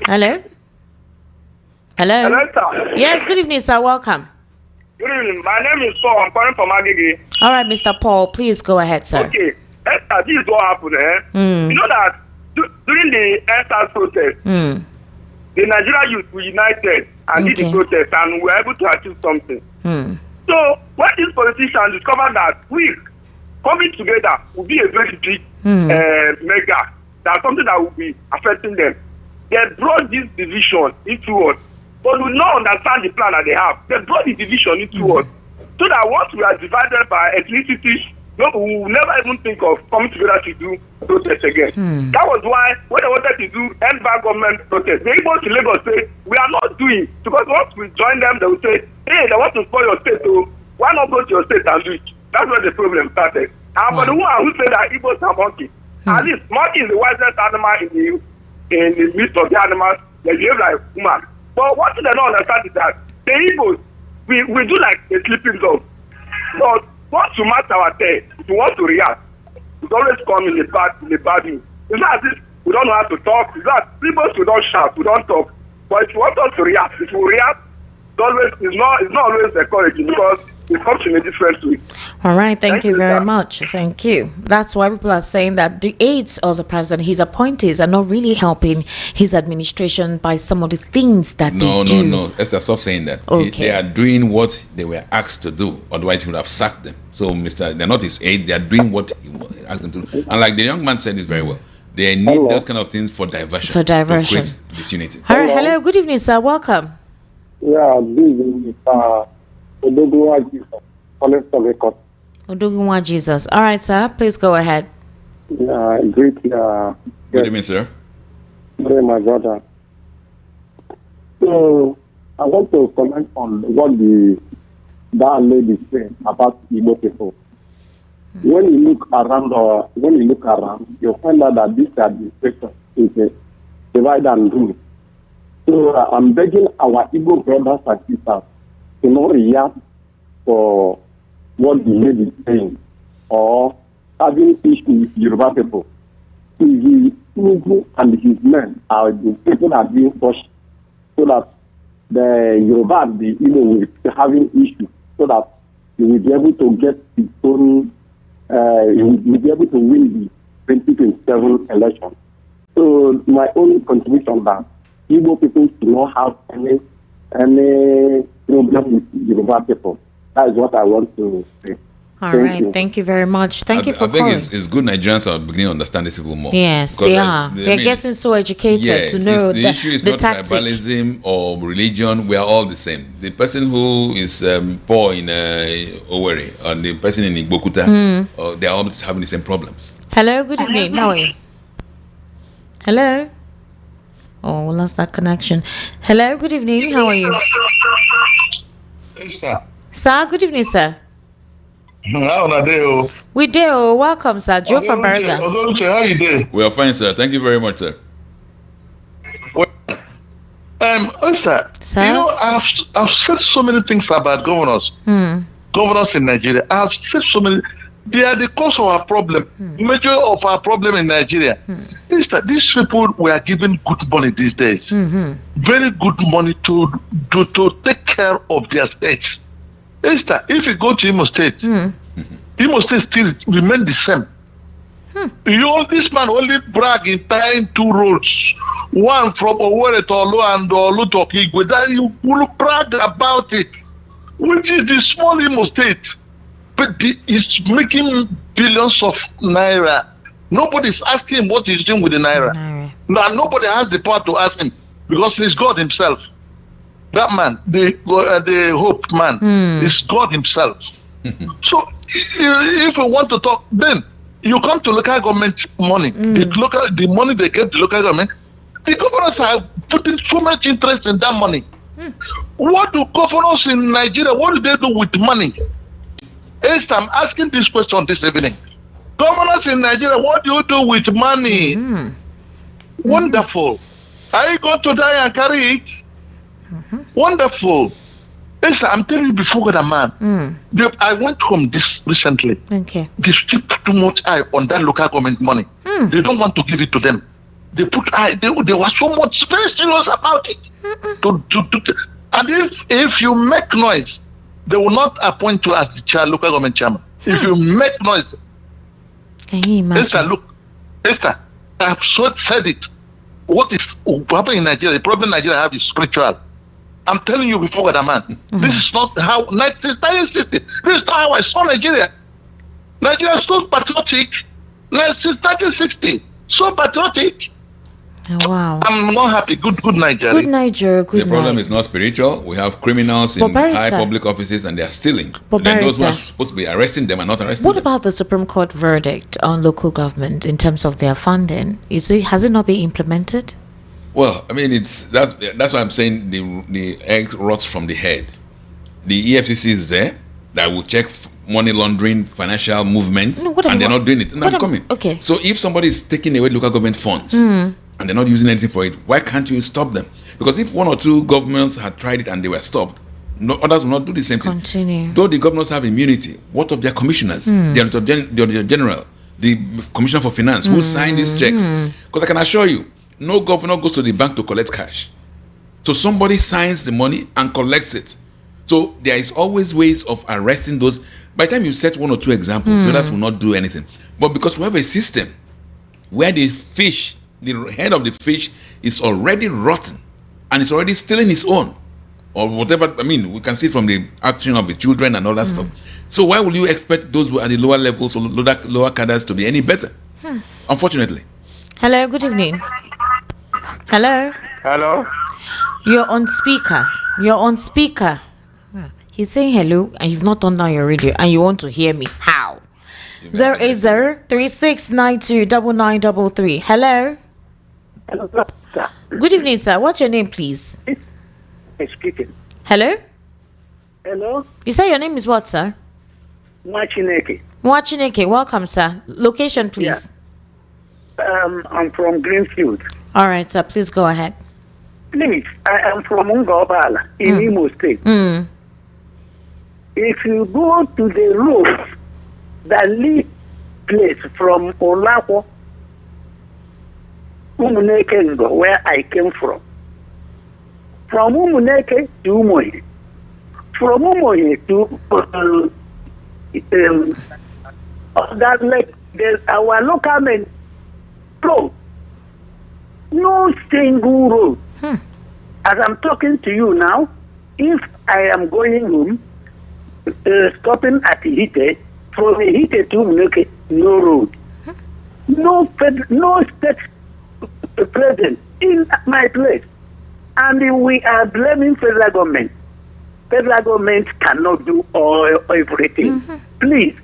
Hello? Hello? Hello, sir. Yes, good evening, sir. Welcome. Good evening. My name is Paul. I'm calling from Agege. All right, Mr. Paul, please go ahead, sir. Okay. Esther, this is what happened. You know that during the Esther protest, the Nigeria youth were united and did the protest and were able to achieve something. So when these politicians discovered that we coming together would be a very big mega, that's something that will be affecting them. They brought this division into us, but we not understand the plan that they have. They brought the division into us, so that once we are divided by ethnicity, we will never even think of coming together to do protest again. That was why when they wanted to do end bad government protest, they able to Lagos say we are not doing, because once we join them, they will say, hey, they want to spoil your state, so why not go to your state and do it? That's where the problem started. And for the one who said that Igbos are monkey, at least monkey is the wisest animal in the midst of the animals. They behave like human. But what they don't understand is that the Igbos, we do like a sleeping dog. But once you match our tail, if you want to react, it's always come in the bad news. It's not as if we don't know how to talk. It's not Igbos, we don't shout, we don't talk. But if you want us to react, if we react, it's not always encouraging because it comes in a different way. All right, thank you very much. Thank you. That's why people are saying that the aides of the president, his appointees, are not really helping his administration by some of the things that they do. No. Esther, stop saying that. Okay. They are doing what they were asked to do. Otherwise, he would have sacked them. So, they're not his aide. They are doing what he asked them to do. And like the young man said this very well, they need those kind of things for diversion. For diversion. To create disunity. All right, hello. Good evening, sir. Welcome. Yeah, this is Odogunwa Jesus, calling from the court. Odogunwa Jesus. All right, sir. Please go ahead. Yeah, great. Good evening, sir. Very my brother. So I want to comment on what that lady said about Igbo people. When you look around, you'll find out that this administration is a divide and rule. So I'm begging our Igbo brothers and sisters to not react for what the lady is saying or having issues with Yoruba people. Tinubu and his men are the people that are being pushed so that the Yoruba and the Igbo will be having issues so that he will be able to get his own, he will be able to win the 2027 election. So my only contribution that Igbo people do not have any problem with Yoruba people. That is what I want to say. All right. Thank you very much. Thank you for calling. I think it's good Nigerians are beginning to understand these people more. Yes, they are. They're getting so educated to know the issue is not tactic. tribalism or religion. We are all the same. The person who is poor in Owerri and the person in Igbokuta, they are all having the same problems. Hello, good evening. How are you? Hello? Oh, we lost that connection. Hello, good evening. How are you? Sir, good evening, sir. We do. Welcome, sir. Joe from Berga. How you doing? We are fine, sir. Thank you very much, sir. Sir, you know, I've said so many things about governors. Governors in Nigeria. I've said so many. They are the cause of our problem. Major of our problem in Nigeria is that these people were given good money these days. Very good money to take care of their states. Is that if you go to Imo State, Imo State still remain the same. This man only brag in tying two roads, one from Owerri to Olu and Olu to Okigwe. That you will brag about it, which is the small Imo State. But it's making billions of naira. Nobody's asking him what he's doing with the naira. Now nobody has the power to ask him because he's God himself. That man, the Hope man, is God himself. So if you want to talk, then you come to local government money. The money they get to local government, the governors are putting so much interest in that money. What do governors in Nigeria, what do they do with money? Yes, I'm asking this question this evening. Governors in Nigeria, what do you do with money? Wonderful. Are you going to die and carry it? Wonderful. Yes, I'm telling you before God, man. I went home this recently. Okay. They still put too much eye on that local government money. They don't want to give it to them. They put eye. They were so much very serious about it. And if you make noise, they will not appoint you as the local government chairman. If you make noise, can you imagine? Esther, look, Esther, I have said it. What is happening in Nigeria? The problem Nigeria have is spiritual. I'm telling you before God, man. This is not how since 1960. This is not how I saw Nigeria. Nigeria is so patriotic. Since 1960, so patriotic. Wow. I'm not happy. Good Nigeria. Good Nigeria. The problem is not spiritual. We have criminals in high public offices and they are stealing. Then those who are supposed to be arresting them are not arresting them. What about the Supreme Court verdict on local government in terms of their funding? Has it not been implemented? Well, I mean, that's why I'm saying the egg rots from the head. The EFCC is there that will check money laundering, financial movements, and they're not doing it. I'm coming. Okay. So if somebody is taking away local government funds and they're not using anything for it, why can't you stop them? Because if one or two governments had tried it and they were stopped, others will not do the same thing. Though the governors have immunity, what of their commissioners, the Auditor General, the Commissioner for Finance, who sign these checks? Because I can assure you, no governor goes to the bank to collect cash. So somebody signs the money and collects it. So there is always ways of arresting those. By the time you set one or two examples, the others will not do anything. But because we have a system where the fish, the head of the fish is already rotten and it's already stealing its own, or whatever. I mean, we can see from the action of the children and all that stuff. So why would you expect those who are at the lower levels or lower cadres to be any better? Unfortunately. Hello, good evening. Hello. Hello. You're on speaker. You're on speaker. He's saying hello and you've not turned down your radio and you want to hear me. How? 080-3692-9933. Hello. Hello, sir. Good evening, sir. What's your name, please? Speaking. Hello? Hello? You say your name is what, sir? Mwachineke. Mwachineke, welcome, sir. Location, please. Yeah. I'm from Greenfield. All right, sir. Please go ahead. Please, I am from Ungobala in Imo State. If you go to the road that leads place from Olapo, Umuneke, where I came from Umuneke to Umoye, from Umoye to that like there's our local men road, no single road. As I'm talking to you now, if I am going home, stopping at Hite, from Hite to Umuneke, no road, no state present in my place. And we are blaming federal government. Federal government cannot do all everything. Please,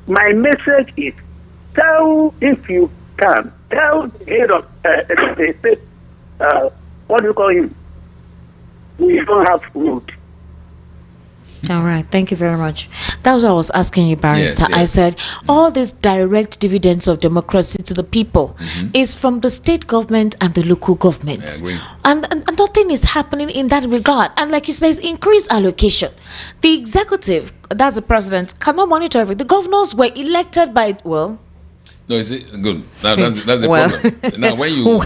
my message is, if you can, tell the head of the state, what do you call him? We don't have food. All right, thank you very much. That was what I was asking you, Barrister. Yes. I said all these direct dividends of democracy to the people is from the state government and the local government, and nothing is happening in that regard. And like you said, there's increased allocation. The executive, that's the president, cannot monitor everything. The governors were elected by No, is it good? That's the problem. Now, when you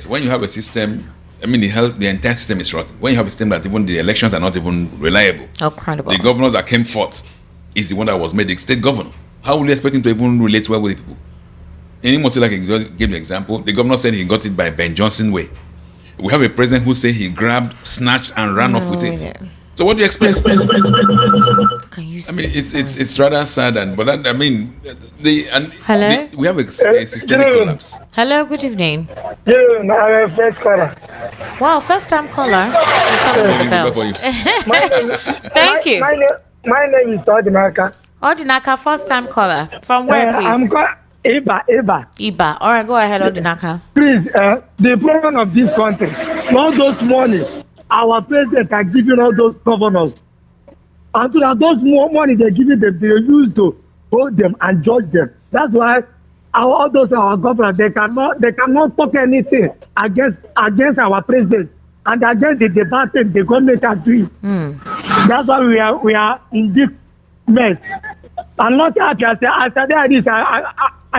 when you have a system, I mean, the entire system is rotten. When you have a system that even the elections are not even reliable, incredible. The governors that came forth is the one that was made the state governor. How will you expect him to even relate well with the people? And he must say, like, give me an example. The governor said he got it by Ben Johnson way. We have a president who said he grabbed, snatched, and ran off with it. So what do you expect? I mean, it's rather sad, Hello? we have a systemic collapse. Hello, good evening. I'm a first caller. Wow, first time caller. Thank you. My name is Odinaka. Odinaka, first time caller. From where, please? I'm Iba. All right, go ahead, Odinaka. Please, the problem of this country, all those money, our president are giving all those governors. And those more money they're giving them, they use to hold them and judge them. That's why our governors, they cannot talk anything against our president and against the debate the government are doing. That's why we are in this mess. I'm not happy. I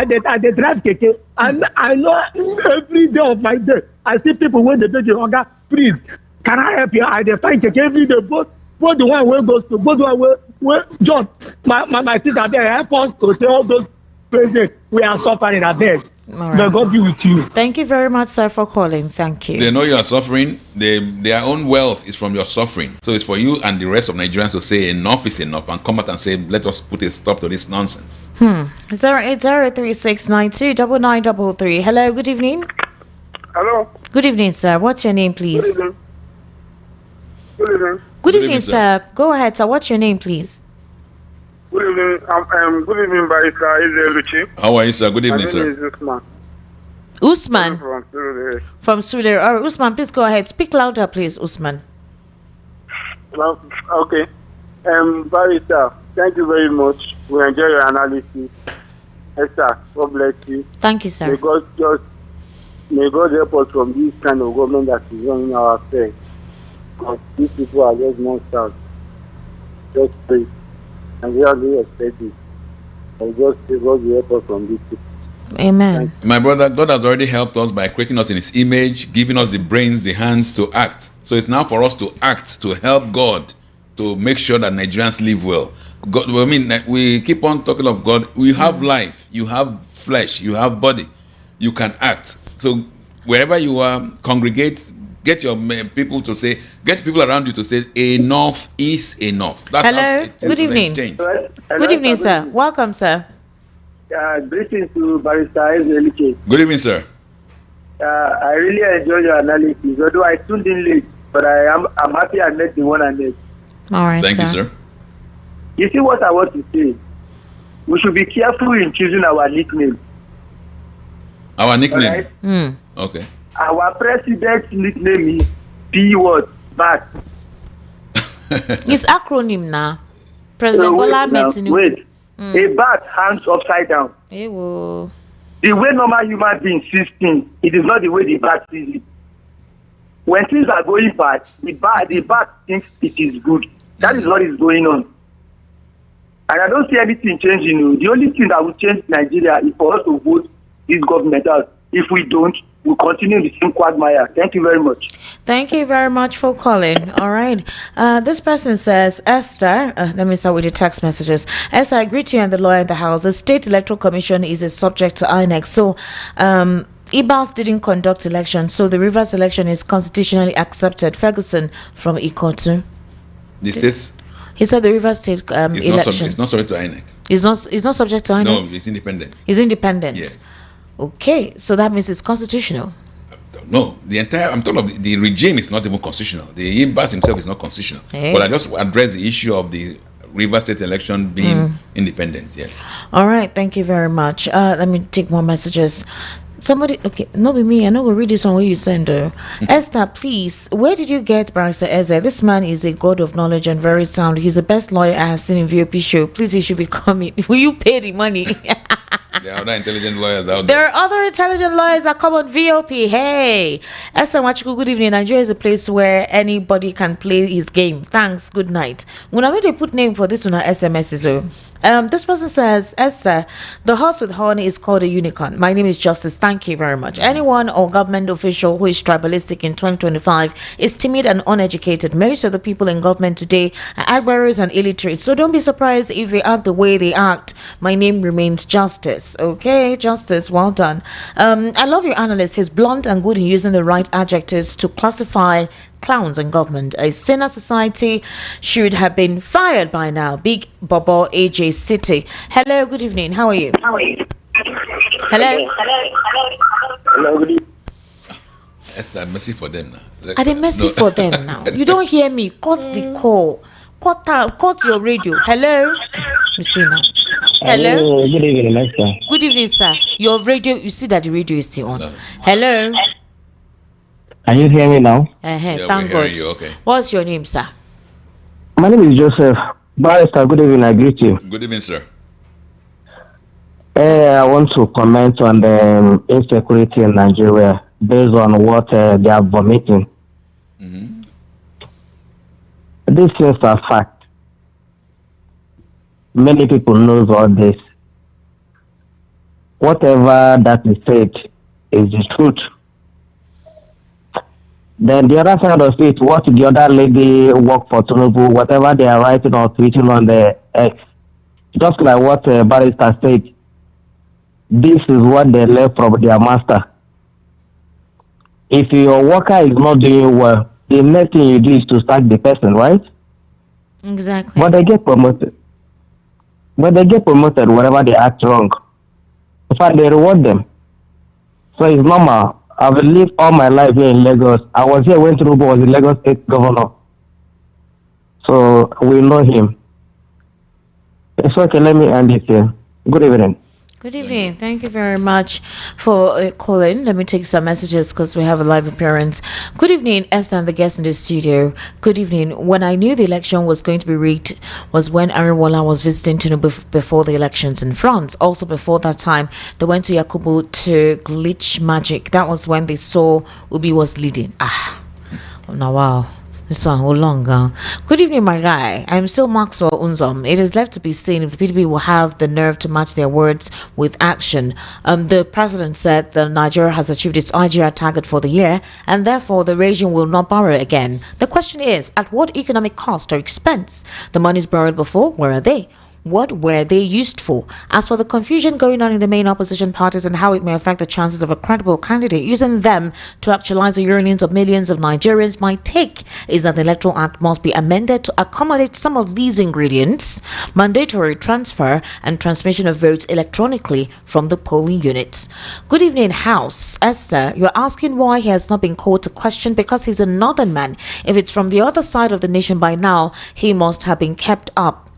drive keke, and I know every day of my day I see people when they beg you, "Oga, please, can I help you?" I find keke every day, both the one where goes to, both the one where John, my sister there help us to tell all those presidents we are suffering a bed. May God be with you. Thank you very much, sir, for calling. Thank you. They know you are suffering. Their own wealth is from your suffering. So it's for you and the rest of Nigerians to say enough is enough and come out and say, let us put a stop to this nonsense. 08036929933. Hello, good evening. Hello. Good evening, sir. What's your name, please? Good evening. Good evening. Good evening, sir. Go ahead, sir. What's your name, please? Good evening. Good evening, Barrister Nasir. How are you, sir? Good evening, sir. My name is Usman. From Sudan. From Sudan. All right, Usman, please go ahead. Speak louder, please, Usman. Well, okay. Barrister, thank you very much. We enjoy your analysis. Esther, God bless you. Thank you, sir. May God help us from this kind of government that is running our affairs. Because these people are just monsters. Just pray. And we are really expecting. I just say God will help us from this people. Amen. My brother, God has already helped us by creating us in His image, giving us the brains, the hands to act. So it's now for us to act, to help God, to make sure that Nigerians live well. God, I mean, we keep on talking of God. We have life, you have flesh, you have body, you can act. So wherever you are, congregate, get your people to say, get people around you to say, enough is enough. That's Hello, good evening. Good evening, sir. Welcome, sir. Greetings to Barrister Ezra. Good evening, sir. I really enjoy your analysis, although I tuned in late, but I'm happy I met the one I met. All right, Thank you, sir. You see what I want to say? We should be careful in choosing our nickname. Our nickname? Right? Okay. Our president's nickname is P what? Bat. It's acronym now. President Bola Tinubu. Wait. A bat hangs upside down. The way normal human beings see things, it is not the way the bat sees it. When things are going bad, the bat thinks it is good. That is what is going on. And I don't see anything changing. The only thing that will change Nigeria is for us to vote this government out. If we don't, we'll continue the same quagmire. Thank you very much. Thank you very much for calling. All right. This person says, Esther, let me start with the text messages. Esther, I greet you and the lawyer in the house. The State Electoral Commission is a subject to INEC. So, IBAS didn't conduct election, so the Rivers election is constitutionally accepted. Ferguson from Ikotu. The states? He said the Rivers State election. It's not subject to INEC. It's not subject to INEC? No, it's independent. It's independent? Yes. Okay, so that means it's constitutional. No, I'm talking about the regime is not even constitutional. The IBAS himself is not constitutional. Hey. But I just address the issue of the Rivers State election being independent, yes. All right, thank you very much. Let me take more messages. Somebody, okay, not with me. I know we'll read this one where you send her. Esther, please, where did you get Barrister Eze? This man is a god of knowledge and very sound. He's the best lawyer I have seen in VOP show. Please, he should be coming. Will you pay the money? There are other intelligent lawyers out there. There are other intelligent lawyers that come on VOP. Hey, Esther Wachuku, good evening. Nigeria is a place where anybody can play his game. Thanks. Good night. When I made a put name for this one, SMS this person says, Esther, the horse with horn is called a unicorn. My name is Justice. Thank you very much. Anyone or government official who is tribalistic in 2025 is timid and uneducated. Most of the people in government today are agbarers and illiterate. So don't be surprised if they act the way they act. My name remains Justice. Okay, Justice, well done. I love your analyst. He's blunt and good in using the right adjectives to classify clowns in government. A sinner society should have been fired by now. Big Bobo AJ City. Hello, good evening. How are you? Hello. Hello, good evening. Esther, mercy for them now. I did mercy for them now. You don't hear me. Cut the call. Cut your radio. Hello. You see now. Hello. Good evening, Esther. Good evening, sir. Your radio. You see that the radio is still on. Hello. Can you hear me now? Yeah, thank God. You, okay. What's your name, sir? My name is Joseph. Barrister, good evening. I greet you. Good evening, sir. I want to comment on the insecurity in Nigeria based on what they are vomiting. These things are fact. Many people knows all this. Whatever that is said is the truth. Then the other side of it, what the other lady work for Tinubu, whatever they are writing or tweeting on the X, just like what Barrister said, this is what they learn from their master. If your worker is not doing well, the next thing you do is to sack the person, right? Exactly. But they get promoted. Whenever they act wrong. In fact, they reward them. So it's normal. I've lived all my life here in Lagos. I was here when Tinubu was the Lagos State Governor. So we know him. It's okay, let me end it here. Good evening. Good evening. Thank you very much for calling. Let me take some messages because we have a live appearance. Good evening, Esther and the guests in the studio. Good evening. When I knew the election was going to be rigged was when Ariwola was visiting Tinubu before the elections in France. Also before that time, they went to Yakubu to glitch magic. That was when they saw Ubi was leading. Oh, now wow. This one, hold long. Good evening, my guy. I'm still Maxwell Unzom. It is left to be seen if the PDP will have the nerve to match their words with action. The president said that Nigeria has achieved its IGR target for the year, and therefore the region will not borrow again. The question is, at what economic cost or expense? The monies borrowed before, where are they? What were they used for? As for the confusion going on in the main opposition parties and how it may affect the chances of a credible candidate using them to actualize the yearnings of millions of Nigerians, my take is that the Electoral Act must be amended to accommodate some of these ingredients: mandatory transfer and transmission of votes electronically from the polling units. Good evening, House. Esther, you're asking why he has not been called to question because he's a northern man. If it's from the other side of the nation by now, he must have been picked up.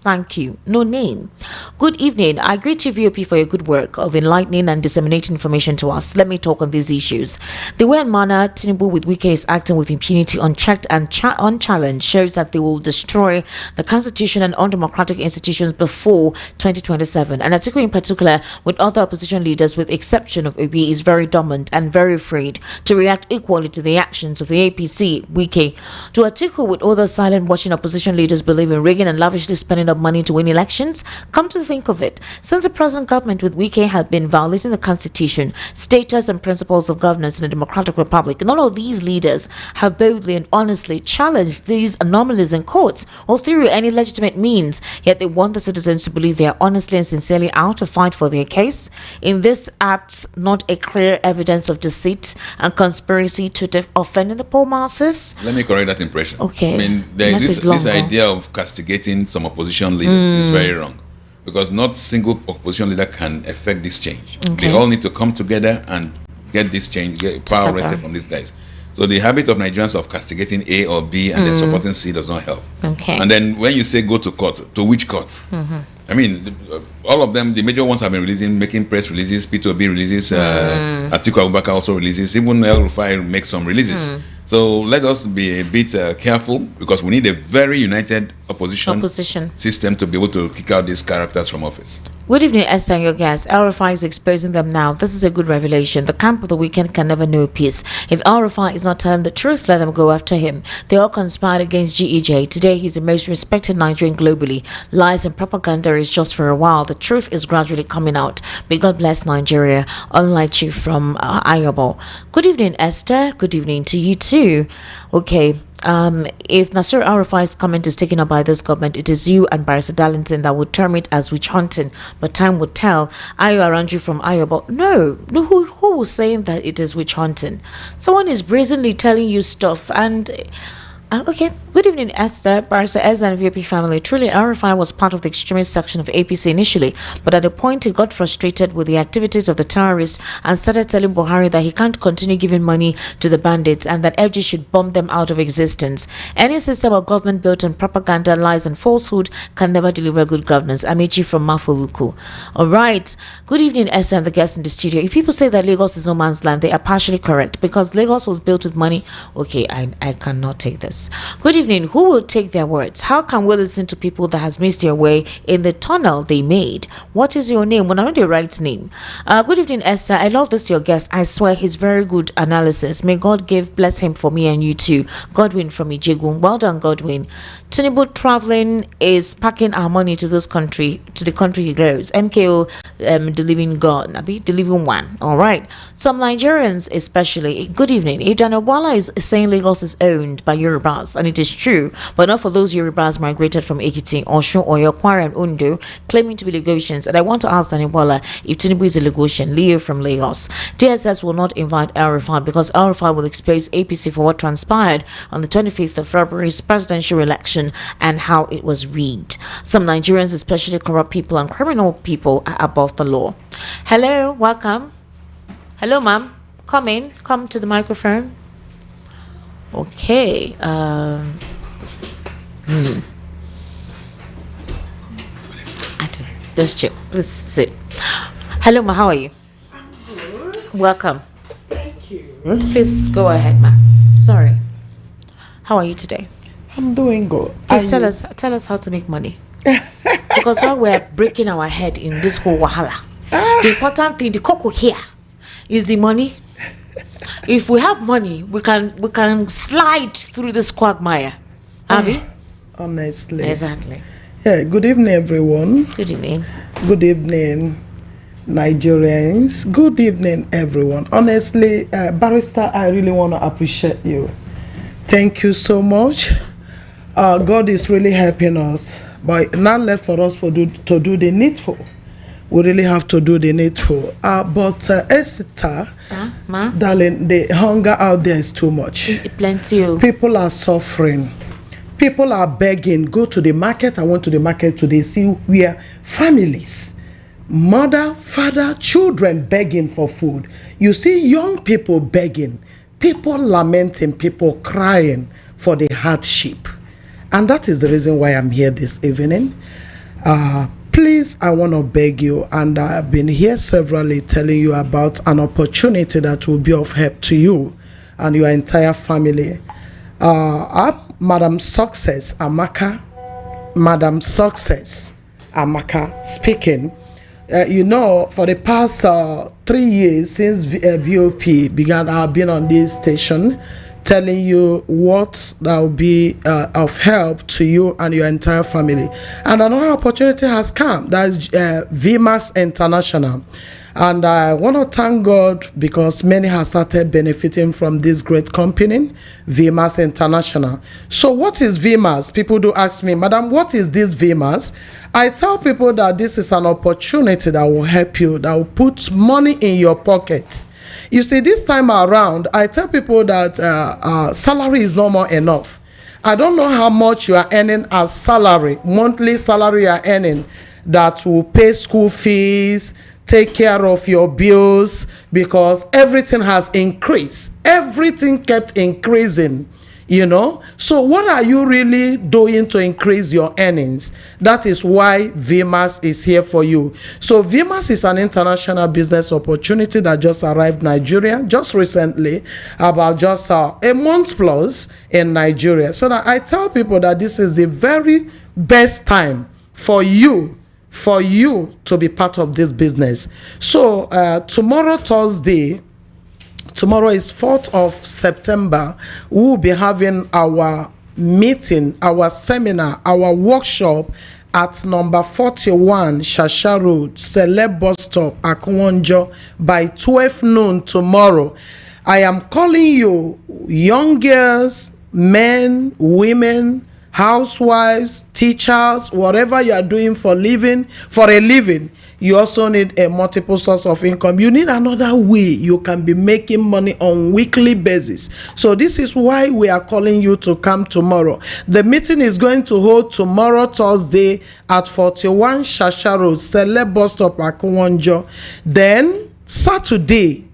Thank you. No name. Good evening. I greet you, VOP, for your good work of enlightening and disseminating information to us. Let me talk on these issues. The way and manner Tinubu with Wike is acting with impunity, unchecked and unchallenged, shows that they will destroy the constitution and undemocratic institutions before 2027. And Atiku in particular, with other opposition leaders, with exception of Obi, is very dominant and very afraid to react equally to the actions of the APC, Wike. Do Atiku with other silent watching opposition leaders believe in rigging and lavishly spending up money to win elections? Come to think of it, since the present government with Wike had been violating the constitution, status and principles of governance in a democratic republic, none of these leaders have boldly and honestly challenged these anomalies in courts or through any legitimate means, yet they want the citizens to believe they are honestly and sincerely out to fight for their case. In this act, not a clear evidence of deceit and conspiracy to offend the poor masses? Let me correct that impression. Okay. I mean, this idea of castigating some opposition leaders is very wrong, because not single opposition leader can effect this change. Okay. They all need to come together and get this change, get power wrested from these guys. So the habit of Nigerians of castigating A or B and then supporting C does not help. Okay. And then when you say go to court, to which court? I mean, all of them, the major ones have been making press releases, P2B releases, Atiku Abubakar also releases, even El-Rufai makes some releases. So let us be a bit careful, because we need a very united opposition system to be able to kick out these characters from office. Good evening, Esther and your guests. El-Rufai is exposing them now. This is a good revelation. The camp of the weekend can never know peace. If El-Rufai is not telling the truth, let them go after him. They all conspired against GEJ. Today, he's the most respected Nigerian globally. Lies and propaganda is just for a while. The truth is gradually coming out. May God bless Nigeria. Unlike you from Ayobo. Good evening, Esther. Good evening to you too. Okay. If Nasir El-Rufai's comment is taken up by this government, it is you and Barrister Darlington that would term it as witch hunting, but time would tell. Ayo Aranju from Ayobo. No, who was saying that it is witch hunting? Someone is brazenly telling you stuff, and okay. Good evening, Esther, Barrister Ezra and VP family. Truly, El-Rufai was part of the extremist section of APC initially, but at a point he got frustrated with the activities of the terrorists and started telling Buhari that he can't continue giving money to the bandits and that FG should bomb them out of existence. Any system of government built on propaganda, lies and falsehood can never deliver good governance. Amici from Mafuluku. Alright, good evening, Esther and the guests in the studio. If people say that Lagos is no man's land, they are partially correct, because Lagos was built with money. Okay, I cannot take this. Good evening. Who will take their words? How can we listen to people that has missed their way in the tunnel they made? What is your name? When I know the right name. Good evening, Esther. I love this, your guest. I swear he's very good analysis. May God bless him for me and you too. Godwin from Ijegun. Well done, Godwin. Tinubu traveling is packing our money to the country he goes. MKO, the living God, Nabi, the living one. All right. Some Nigerians, especially. Good evening. Idan Wala is saying Lagos is owned by Yorubas, and it is true, but not for those Yorubas migrated from Ekiti, Osun, Oyo, Kwara, and Ondo, claiming to be Lagosians. And I want to ask Daniwala if Tinubu is a Lagosian. Leo from Lagos. DSS will not invite El-Rufai because El-Rufai will expose APC for what transpired on the 25th of February's presidential election and how it was rigged. Some Nigerians, especially corrupt people and criminal people, are above the law. Hello, welcome. Hello, ma'am. Come to the microphone. Okay. Let's check. Let's sit. Hello, ma. How are you? Welcome. Thank you. Please go ahead, ma. Sorry. How are you today? I'm doing good. Please tell us how to make money. Because while we're breaking our head in this whole wahala, the important thing, the cocoa here, is the money. if we have money, we can slide through this quagmire. Abby? Honestly. Exactly. Yeah, good evening, everyone. Good evening. Good evening, Nigerians. Good evening, everyone. Honestly, Barrister, I really want to appreciate you. Thank you so much. God is really helping us, but not left for us to do the needful. We really have to do the needful. But Esther, darling, the hunger out there is too much. Plenty. People are suffering. People are begging. Go to the market. I went to the market today. See where families, mother, father, children begging for food. You see young people begging, people lamenting, people crying for the hardship. And that is the reason why I'm here this evening. Please, I want to beg you, and I've been here severally telling you about an opportunity that will be of help to you and your entire family. I'm Madam Success Amaka. Madam Success Amaka speaking. You know, for the past 3 years since VOP began, I've been on this station telling you what that will be of help to you and your entire family. And another opportunity has come. That's VMAS International. And I want to thank God because many have started benefiting from this great company, VMAS International. So what is VMAS? People do ask me, Madam, what is this VMAS? I tell people that this is an opportunity that will help you, that will put money in your pocket. You see, this time around, I tell people that salary is no more enough. I don't know how much you are earning as salary, monthly salary you are earning, that will pay school fees, take care of your bills, because everything has increased. Everything kept increasing, you know. So what are you really doing to increase your earnings? That is why VMAS is here for you. So VMAS is an international business opportunity that just arrived Nigeria just recently, about just a month plus in Nigeria. So that I tell people that this is the very best time for you to be part of this business. So tomorrow, Thursday, tomorrow is 4th of September, we will be having our meeting, our seminar, our workshop at number 41 Shasha Road, Celeb Bus Stop, Akwonjo, by 12 noon tomorrow. I am calling you, young girls, men, women, housewives, teachers, whatever you are doing for a living, you also need a multiple source of income. You need another way you can be making money on weekly basis. So this is why we are calling you to come tomorrow. The meeting is going to hold tomorrow, Thursday, at 41 Shasha Road, Celeb Bus Stop, Akwonjo. Then Saturday,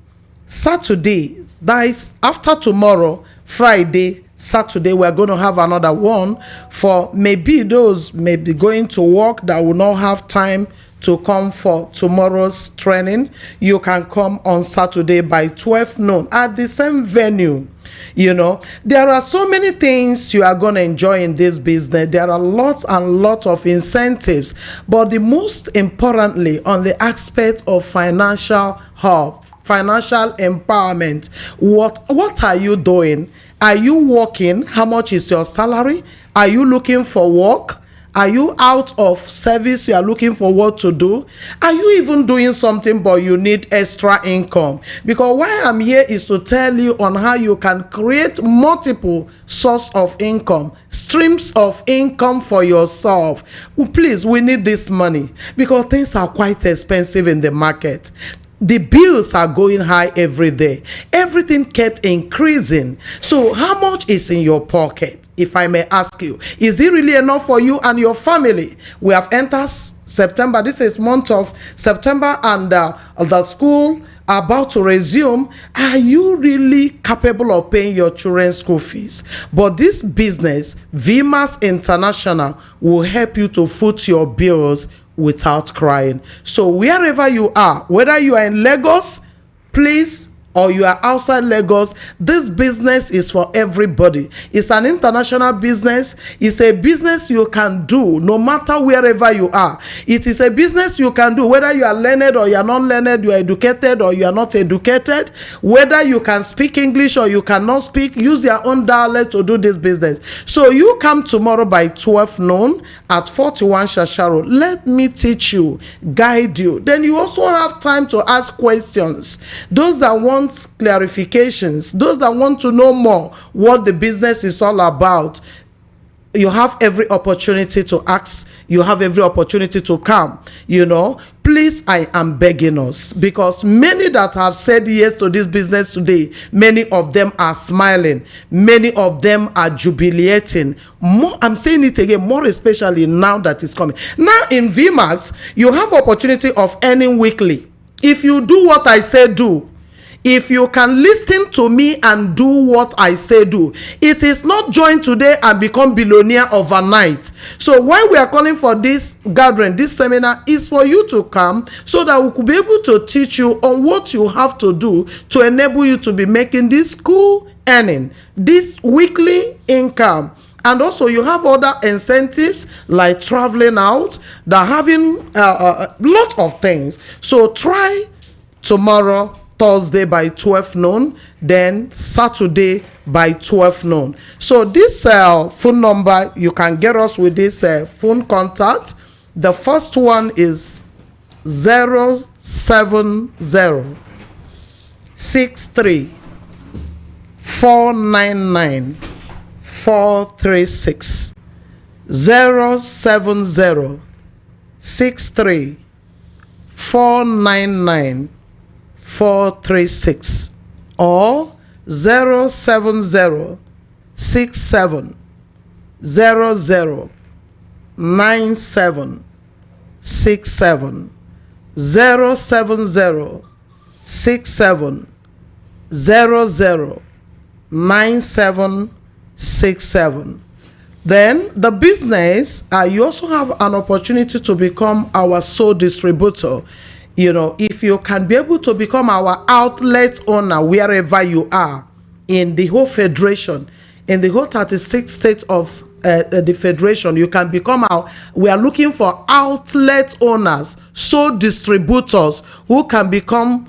that is after tomorrow, Friday, Saturday, we're going to have another one for maybe those maybe going to work that will not have time to come for tomorrow's training. You can come on Saturday by 12 noon at the same venue. You know, there are so many things you are going to enjoy in this business. There are lots and lots of incentives, but the most importantly, on the aspect of financial help, financial empowerment, what are you doing? Are you working? How much is your salary? Are you looking for work? Are you out of service? You are looking for what to do? Are you even doing something but you need extra income? Because why I'm here is to tell you on how you can create multiple source of income, streams of income for yourself. Please, we need this money because things are quite expensive in the market. The bills are going high every day. Everything kept increasing. So how much is in your pocket? If I may ask you, is it really enough for you and your family? We have entered September. This is month of September, and the school are about to resume. Are you really capable of paying your children's school fees? But this business, VMAS International, will help you to foot your bills without crying. So wherever you are, whether you are in Lagos, please or you are outside Lagos, this business is for everybody. It's an international business. It's a business you can do no matter wherever you are. It is a business you can do whether you are learned or you are not learned, you are educated or you are not educated, whether you can speak English or you cannot speak. Use your own dialect to do this business. So you come tomorrow by 12 noon at 41 Shasharo. Let me teach you, guide you. Then you also have time to ask questions. Those that want clarifications, those that want to know more what the business is all about, you have every opportunity to ask. You have every opportunity to come. Please, I am begging us, because many that have said yes to this business today, many of them are smiling, many of them are jubilating. I'm saying it again, more especially now that it's coming. Now in VMAX, you have opportunity of earning weekly. If you do what I say do, if you can listen to me and do what I say do, it is not join today and become billionaire overnight. So why we are calling for this gathering, this seminar, is for you to come so that we could be able to teach you on what you have to do to enable you to be making this cool earning, this weekly income. And also you have other incentives like traveling out, that having a lot of things. So try tomorrow, Thursday by 12 noon, then Saturday by 12 noon. So this phone number, you can get us with this phone contact. The first one is 070 63 499 436. 070 63 499 436 or 070 67 00 97 67 070 67 00 97 67. Then the business, you also have an opportunity to become our sole distributor. If you can be able to become our outlet owner wherever you are in the whole federation, in the whole 36 states of the federation, you can become we are looking for outlet owners, sole distributors who can become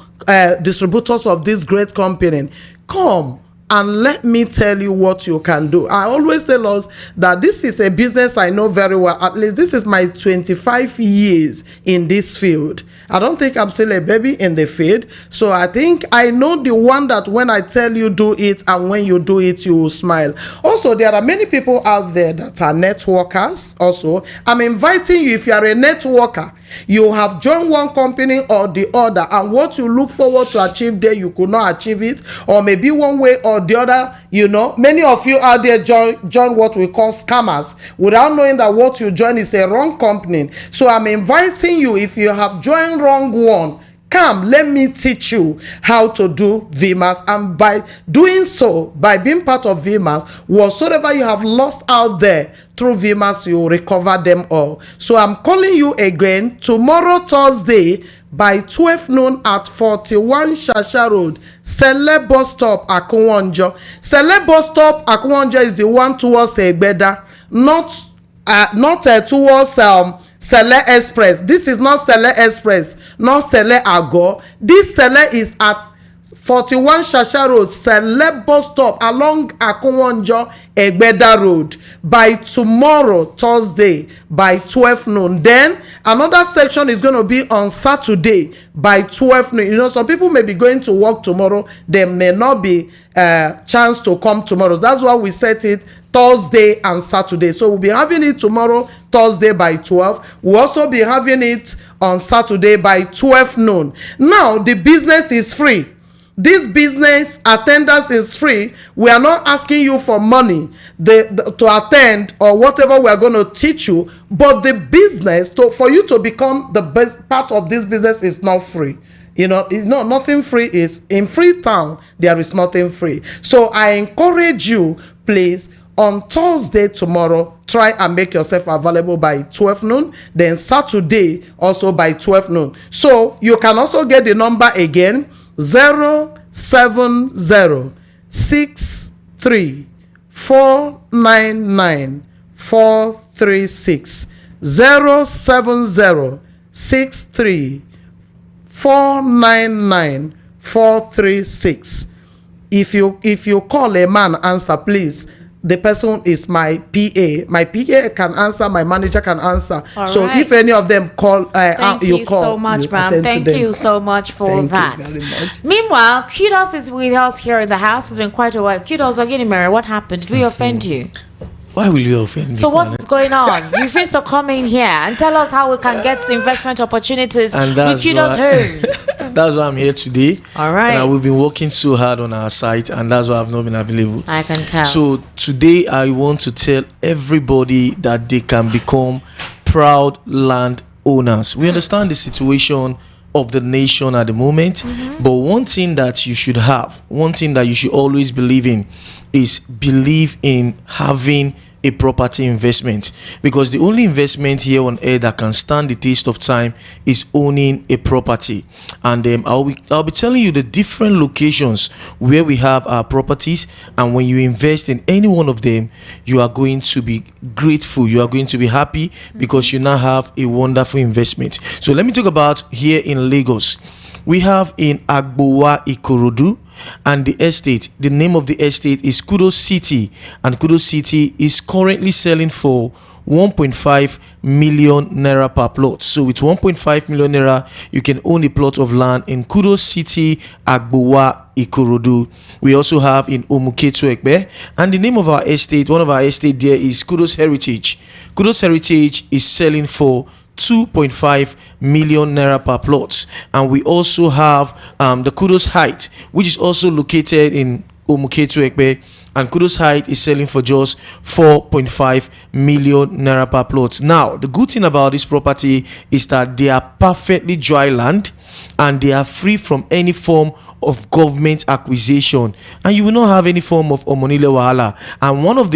distributors of this great company. Come and let me tell you what you can do. I always tell us that this is a business I know very well. At least this is my 25 years in this field. I don't think I'm still a baby in the field. So I think I know the one that when I tell you do it, and when you do it, you will smile. Also, there are many people out there that are networkers. Also, I'm inviting you, if you are a networker, you have joined one company or the other, and what you look forward to achieve there, you could not achieve it, or maybe one way or the other. Many of you out there join what we call scammers without knowing that what you join is a wrong company. So I'm inviting you, if you have joined wrong one, come, let me teach you how to do VMAS, and by doing so, by being part of VMAS, whatsoever you have lost out there through VMAS, you will recover them all. So I'm calling you again tomorrow, Thursday, by 12 noon at 41 Shasha Road, Sele Bus Stop, Akunwonjo. Sele Bus Stop, Akunwonjo is the one towards Egbeda, not towards Sele Express. This is not Sele Express, not Sele Ago. This Sele is at 41 Shasha Road, Sele Bus Stop along Akunwonjo Egbeda Road by tomorrow, Thursday, by 12 noon. Then another section is going to be on Saturday by 12 noon. Some people may be going to work tomorrow. There may not be a chance to come tomorrow. That's why we set it Thursday and Saturday. So we'll be having it tomorrow, Thursday by 12. We'll also be having it on Saturday by 12 noon. Now, the business is free. This business attendance is free. We are not asking you for money to attend or whatever we are going to teach you, but the business, for you to become the best part of this business, is not free. Nothing free is in Freetown. There is nothing free. So I encourage you, please, on Thursday tomorrow, try and make yourself available by 12 noon. Then Saturday also by 12 noon. So you can also get the number again, 070 07063 499 436 07063 499 436. If you call a man, answer please. The person is my PA. My PA can answer. My manager can answer. All so right. if any of them call, Thank you call, so much, ma'am. attend to Thank them. you so much for Thank that. you very much. Meanwhile, Kudos is with us here in the house. It's been quite a while. Kudos, again, Mary, what happened? Did we offend you? Why will you offend me? So what's going on? You feel to come in here and tell us how we can get investment opportunities with Kudos Homes. That's why I'm here today. All right. We've been working so hard on our site, and that's why I've not been available. I can tell. So today I want to tell everybody that they can become proud land owners. We understand the situation of the nation at the moment, but one thing that you should have, one thing that you should always believe in, is believe in having a property investment, because the only investment here on earth that can stand the test of time is owning a property. And I'll be telling you the different locations where we have our properties, and when you invest in any one of them, you are going to be grateful, you are going to be happy, because you now have a wonderful investment. So let me talk about here in Lagos. We have in Agbowa, Ikorodu, and the estate, the name of the estate is Kudos City, and Kudos City is currently selling for 1.5 million naira per plot. So with 1.5 million naira, you can own a plot of land in Kudos City, Agbowa, Ikorodu. We also have in Omuketu Ekpe, and the name of our estate, one of our estate there, is Kudos Heritage. Kudos Heritage is selling for 2.5 million naira per plot. And we also have the Kudos Height, which is also located in Omuketu Ekpe, and Kudos Height is selling for just 4.5 million naira per plot. Now, the good thing about this property is that they are perfectly dry land, and they are free from any form of government acquisition, and you will not have any form of omonile wahala. And one of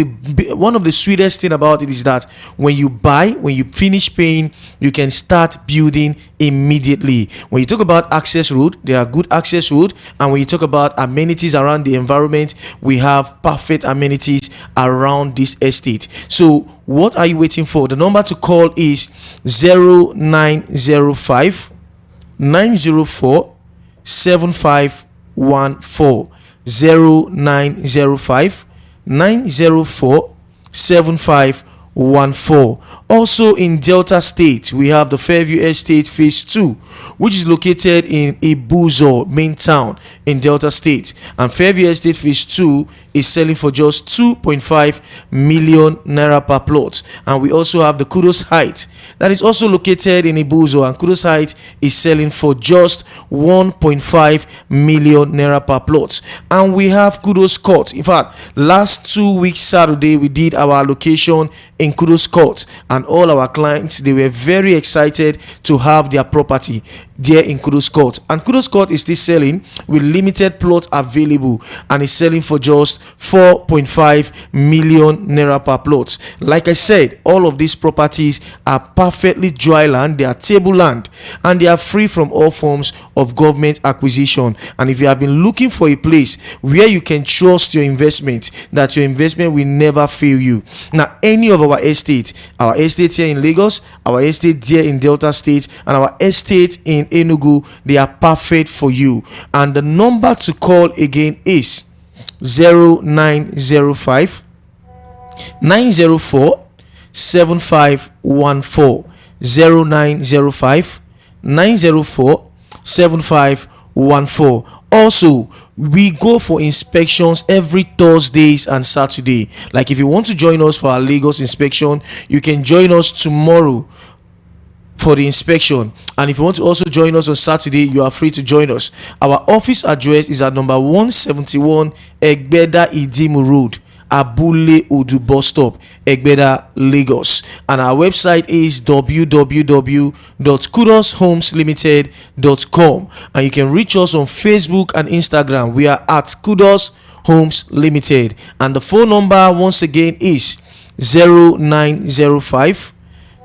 the sweetest thing about it is that when you buy, when you finish paying, you can start building immediately. When you talk about access road, there are good access road, and when you talk about amenities around the environment, we have perfect amenities around this estate. So what are you waiting for? The number to call is 0905 904 7514 0905 904 7514. Also in Delta State, we have the Fairview Estate Phase 2, which is located in Ibuzo, main town in Delta State. And Fairview Estate Phase 2 is selling for just 2.5 million naira per plot. And we also have the Kudos Height, that is also located in Ibuzo, and Kudos Height is selling for just 1.5 million naira per plot. And we have Kudos Court. In fact, last 2 weeks Saturday, we did our allocation in Kudos Court, and all our clients, they were very excited to have their property there in Kudos Court. And Kudos Court is still selling with limited plots available, and is selling for just 4.5 million naira per plot. Like I said, all of these properties are perfectly dry land, they are table land, and they are free from all forms of government acquisition. And if you have been looking for a place where you can trust your investment, that your investment will never fail you, now any of our estate here in Lagos, our estate here in Delta State, and our estate in Enugu, they are perfect for you. And the number to call again is 0905 904 7514 0905 904 7514. Also, we go for inspections every Thursdays and Saturday. Like if you want to join us for our Lagos inspection, you can join us tomorrow for the inspection. And if you want to also join us on Saturday, you are free to join us. Our office address is at number 171 Egbeda Idimu Road, Abule Odu bus stop, Egbeda, Lagos. And our website is www.kudoshomesLimited.com, and you can reach us on Facebook and Instagram. We are at Kudos Homes Limited, and the phone number once again is 0905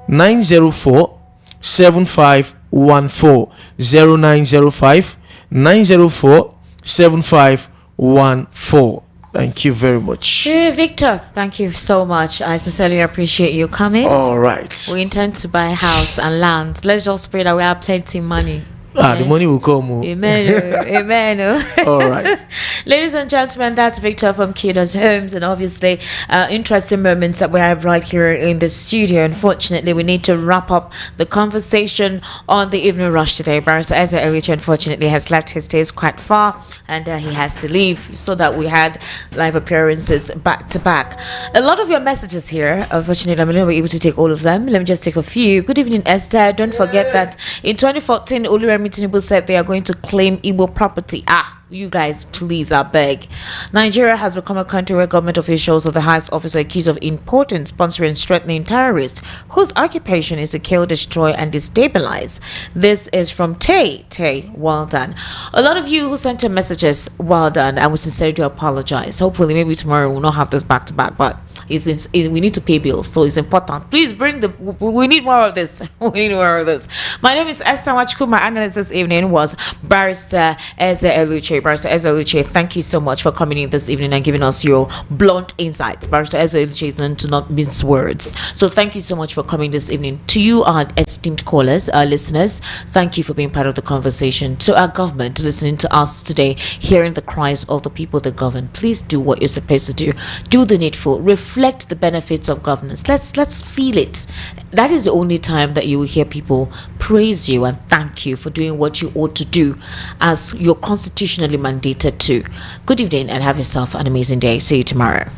904 7514 0905 904 7514. Thank you very much. Victor, thank you so much. I sincerely appreciate you coming. All right. We intend to buy a house and land. Let's just pray that we have plenty of money. The money will come. Amen. Amen. All right. Ladies and gentlemen, that's Victor from Kida's Homes, and obviously interesting moments that we have right here in the studio. Unfortunately, we need to wrap up the conversation on the evening rush today. Barrister Eze Erichi unfortunately has left his days quite far, and he has to leave, so that we had live appearances back to back. A lot of your messages here, unfortunately I'm not able to take all of them. Let me just take a few. Good evening, Esther. Don't forget that in 2014 Oluremi Tinubu said they are going to claim Igbo property. You guys, please, I beg. Nigeria has become a country where government officials of the highest office are accused of importing, sponsoring, strengthening terrorists whose occupation is to kill, destroy, and destabilize. This is from Tay. Well done. A lot of you who sent your messages, well done. I would sincerely do apologize. Hopefully, maybe tomorrow we'll not have this back to back, but we need to pay bills, so it's important. Please we need more of this. We need more of this. My name is Esther Wachuku. My analyst this evening was Barrister Eze Erichi. Barrister Eze Erichi, thank you so much for coming in this evening and giving us your blunt insights. Barrister Eze Erichi is known to not mince words. So thank you so much for coming this evening. To you, our esteemed callers, our listeners, thank you for being part of the conversation. To our government, listening to us today, hearing the cries of the people that govern, please do what you're supposed to do. Do the needful. Reflect the benefits of governance. Let's feel it. That is the only time that you will hear people praise you and thank you for doing what you ought to do as you're constitutionally mandated to. Good evening and have yourself an amazing day. See you tomorrow.